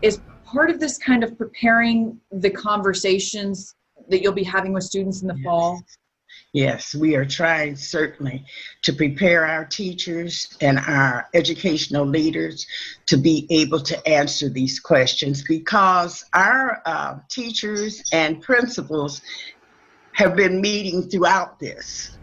Is part of this kind of preparing the conversations that you'll be having with students in the fall? Yes, we are trying certainly to prepare our teachers and our educational leaders to be able to answer these questions, because our teachers and principals have been meeting throughout this.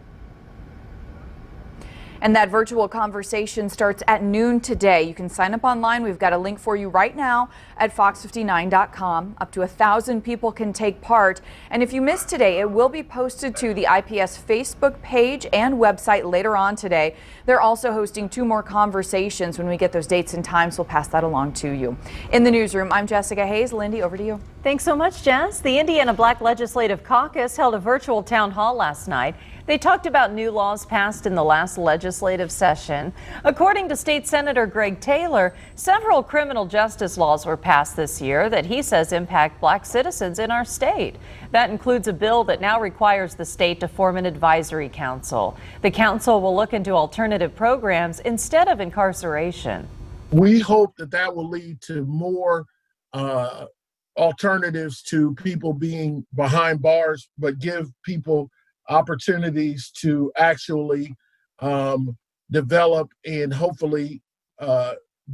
And that virtual conversation starts at noon today. You can sign up online. We've got a link for you right now at fox59.com. Up to 1,000 people can take part. And if you missed today, it will be posted to the IPS Facebook page and website later on today. They're also hosting 2 more conversations. When we get those dates and times, we'll pass that along to you. In the newsroom, I'm Jessica Hayes. Lindy, over to you. Thanks so much, Jess. The Indiana Black Legislative Caucus held a virtual town hall last night. They talked about new laws passed in the last legislative session. According to State Senator Greg Taylor, several criminal justice laws were passed this year that he says impact black citizens in our state. That includes a bill that now requires the state to form an advisory council. The council will look into alternative programs instead of incarceration. We hope that that will lead to more alternatives to people being behind bars, but give people opportunities to actually develop and hopefully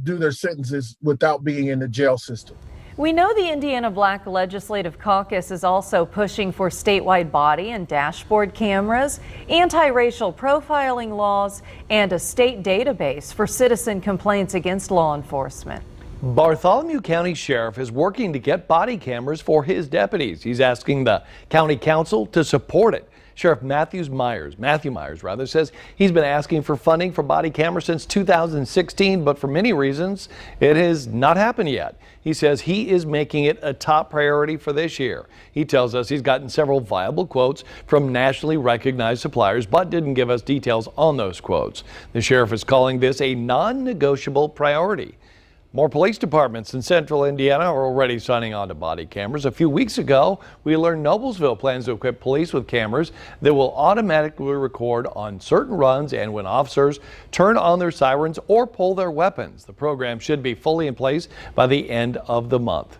do their sentences without being in the jail system. We know the Indiana Black Legislative Caucus is also pushing for statewide body and dashboard cameras, anti-racial profiling laws, and a state database for citizen complaints against law enforcement. Bartholomew County Sheriff is working to get body cameras for his deputies. He's asking the county council to support it. Sheriff Matthew Myers says he's been asking for funding for body cameras since 2016, but for many reasons, it has not happened yet. He says he is making it a top priority for this year. He tells us he's gotten several viable quotes from nationally recognized suppliers, but didn't give us details on those quotes. The sheriff is calling this a non-negotiable priority. More police departments in central Indiana are already signing on to body cameras. A few weeks ago, we learned Noblesville plans to equip police with cameras that will automatically record on certain runs and when officers turn on their sirens or pull their weapons. The program should be fully in place by the end of the month.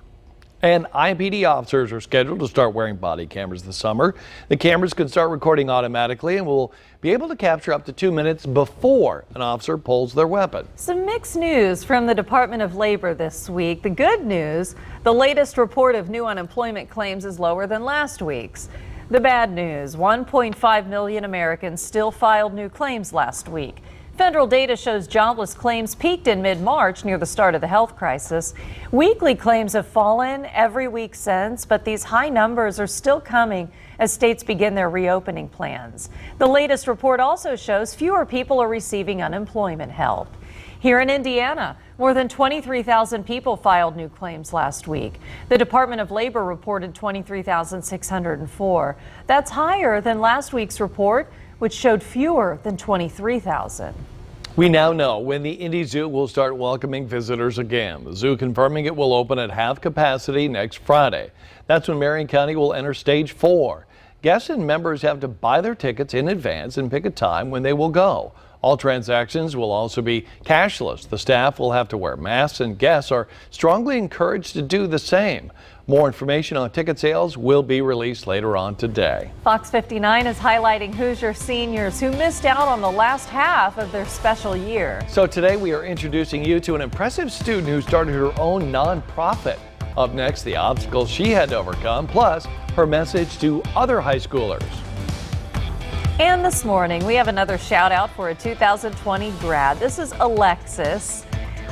And IMPD officers are scheduled to start wearing body cameras this summer. The cameras can start recording automatically and will be able to capture up to 2 minutes before an officer pulls their weapon. Some mixed news from the Department of Labor this week. The good news, the latest report of new unemployment claims is lower than last week's. The bad news, 1.5 million Americans still filed new claims last week. Federal data shows jobless claims peaked in mid-March near the start of the health crisis. Weekly claims have fallen every week since, but these high numbers are still coming as states begin their reopening plans. The latest report also shows fewer people are receiving unemployment help. Here in Indiana, more than 23,000 people filed new claims last week. The Department of Labor reported 23,604. That's higher than last week's report, which showed fewer than 23,000. We now know when the Indy Zoo will start welcoming visitors again. The zoo confirming it will open at half capacity next Friday. That's when Marion County will enter stage 4. Guests and members have to buy their tickets in advance and pick a time when they will go. All transactions will also be cashless. The staff will have to wear masks and guests are strongly encouraged to do the same. More information on ticket sales will be released later on today. Fox 59 is highlighting Hoosier seniors who missed out on the last half of their special year. So today we are introducing you to an impressive student who started her own nonprofit. Up next, the obstacles she had to overcome, plus her message to other high schoolers. And this morning, we have another shout out for a 2020 grad. This is Alexis.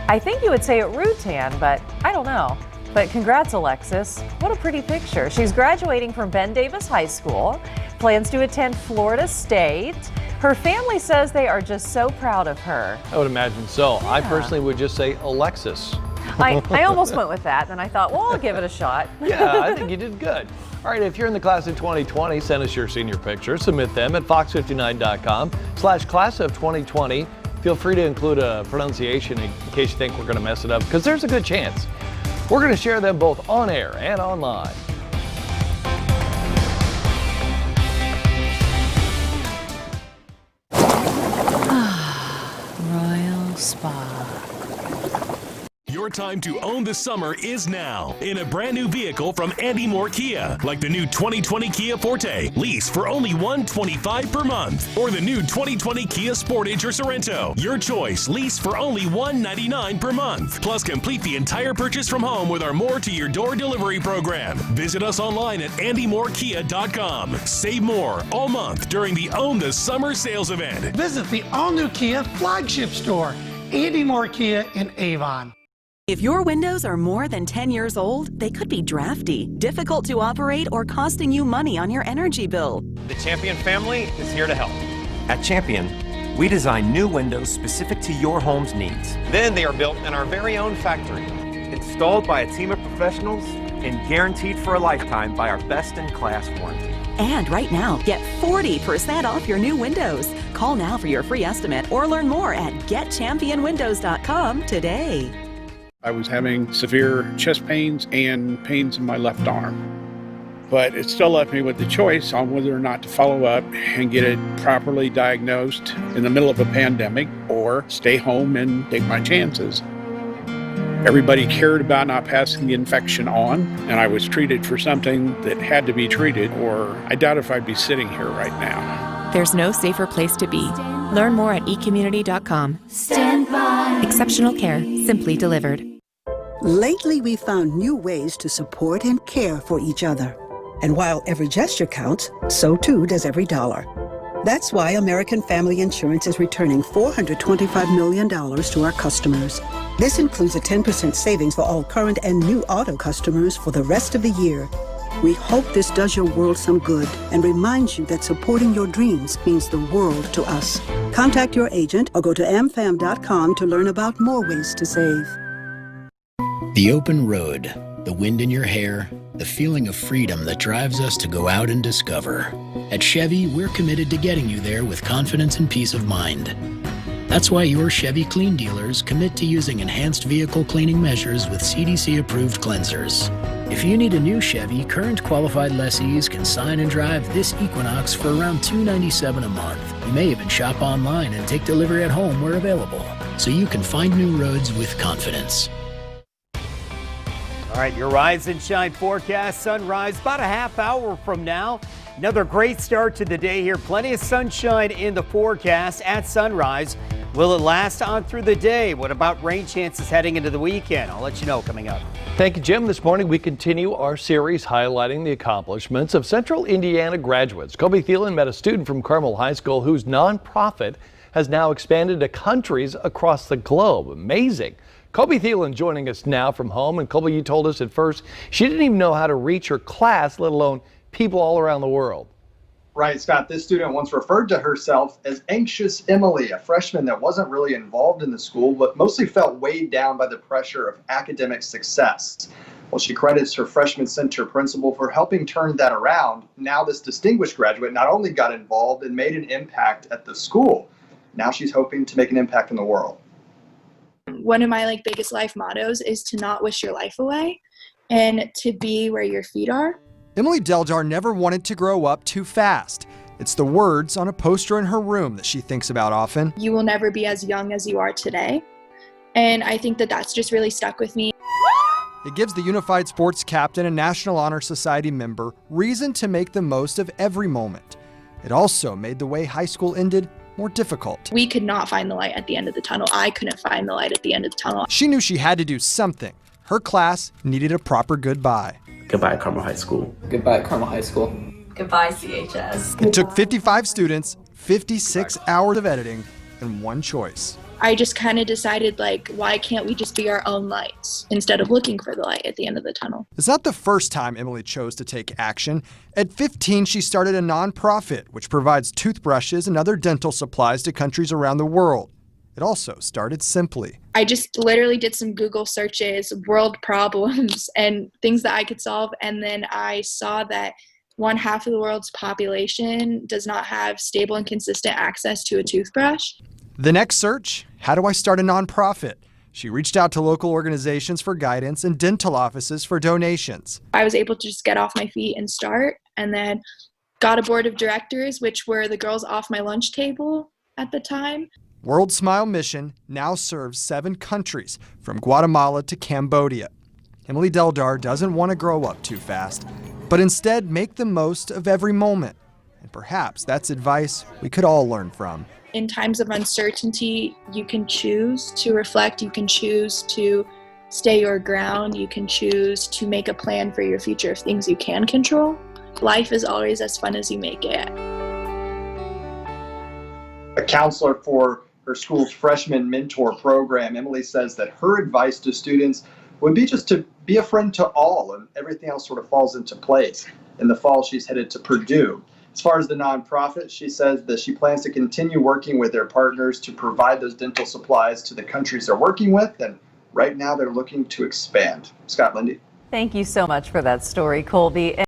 I think you would say it Rutan, but I don't know. But congrats, Alexis. What a pretty picture. She's graduating from Ben Davis High School, plans to attend Florida State. Her family says they are just so proud of her. I would imagine so. Yeah. I personally would just say Alexis. I almost went with that, and I thought, well, I'll give it a shot. Yeah, I think you did good. All right, if you're in the class of 2020, send us your senior pictures. Submit them at fox59.com/class of 2020. Feel free to include a pronunciation in case you think we're going to mess it up, because there's a good chance. We're going to share them both on air and online. Royal Spa. Your time to own the summer is now in a brand new vehicle from Andy Moore Kia, like the new 2020 Kia Forte, lease for only $125 per month, or the new 2020 Kia Sportage or Sorento. Your choice, lease for only $199 per month. Plus, complete the entire purchase from home with our More to Your Door delivery program. Visit us online at andymorekia.com. Save more all month during the Own the Summer sales event. Visit the all-new Kia flagship store, Andy Moore Kia in Avon. If your windows are more than 10 years old, they could be drafty, difficult to operate, or costing you money on your energy bill. The Champion family is here to help. At Champion, we design new windows specific to your home's needs. Then they are built in our very own factory, installed by a team of professionals, and guaranteed for a lifetime by our best-in-class warranty. And right now, get 40% off your new windows. Call now for your free estimate or learn more at getchampionwindows.com today. I was having severe chest pains and pains in my left arm. But it still left me with the choice on whether or not to follow up and get it properly diagnosed in the middle of a pandemic or stay home and take my chances. Everybody cared about not passing the infection on, and I was treated for something that had to be treated, or I doubt if I'd be sitting here right now. There's no safer place to be. Learn more at ecommunity.com. Stand by. Exceptional care, simply delivered. Lately, we found new ways to support and care for each other. And while every gesture counts, so too does every dollar. That's why American Family Insurance is returning $425 million to our customers. This includes a 10% savings for all current and new auto customers for the rest of the year. We hope this does your world some good and reminds you that supporting your dreams means the world to us. Contact your agent or go to amfam.com to learn about more ways to save. The open road, the wind in your hair, the feeling of freedom that drives us to go out and discover. At Chevy, we're committed to getting you there with confidence and peace of mind. That's why your Chevy Clean dealers commit to using enhanced vehicle cleaning measures with CDC-approved cleansers. If you need a new Chevy, current qualified lessees can sign and drive this Equinox for around $297 a month. You may even shop online and take delivery at home where available, so you can find new roads with confidence. All right, your Rise and Shine forecast. Sunrise about a half hour from now. Another great start to the day here. Plenty of sunshine in the forecast at sunrise. Will it last on through the day? What about rain chances heading into the weekend? I'll let you know coming up. Thank you, Jim. This morning we continue our series highlighting the accomplishments of Central Indiana graduates. Kobe Thielen met a student from Carmel High School whose nonprofit has now expanded to countries across the globe. Amazing. Kobe Thielen joining us now from home. And Kobe, you told us at first she didn't even know how to reach her class, let alone people all around the world. Right, Scott. This student once referred to herself as Anxious Emily, a freshman that wasn't really involved in the school, but mostly felt weighed down by the pressure of academic success. Well, she credits her freshman center principal for helping turn that around. Now this distinguished graduate not only got involved and made an impact at the school, now she's hoping to make an impact in the world. One of my biggest life mottos is to not wish your life away and to be where your feet are. Emily Deldar never wanted to grow up too fast. It's the words on a poster in her room that she thinks about often. You will never be as young as you are today. And I think that that's just really stuck with me. It gives the Unified Sports captain and National Honor Society member reason to make the most of every moment. It also made the way high school ended more difficult. We could not find the light at the end of the tunnel. I couldn't find the light at the end of the tunnel. She knew she had to do something. Her class needed a proper goodbye. Goodbye, Carmel High School. Goodbye, Carmel High School. Goodbye, CHS. It took 55 students, 56 hours of editing, and one choice. I just kind of decided, why can't we just be our own lights instead of looking for the light at the end of the tunnel? It's not the first time Emily chose to take action. At 15, she started a nonprofit which provides toothbrushes and other dental supplies to countries around the world. It also started simply. I just literally did some Google searches, world problems, and things that I could solve. And then I saw that 1/2 of the world's population does not have stable and consistent access to a toothbrush. The next search, how do I start a nonprofit? She reached out to local organizations for guidance and dental offices for donations. I was able to just get off my feet and start, and then got a board of directors, which were the girls off my lunch table at the time. World Smile Mission now serves 7 countries, from Guatemala to Cambodia. Emily Deldar doesn't want to grow up too fast, but instead make the most of every moment. And perhaps that's advice we could all learn from. In times of uncertainty, you can choose to reflect, you can choose to stay your ground, you can choose to make a plan for your future of things you can control. Life is always as fun as you make it. A counselor for her school's freshman mentor program, Emily says that her advice to students would be just to be a friend to all, and everything else sort of falls into place. In the fall, she's headed to Purdue. As far as the nonprofit, she says that she plans to continue working with their partners to provide those dental supplies to the countries they're working with, and right now they're looking to expand. Scott, Lindy. Thank you so much for that story, Colby.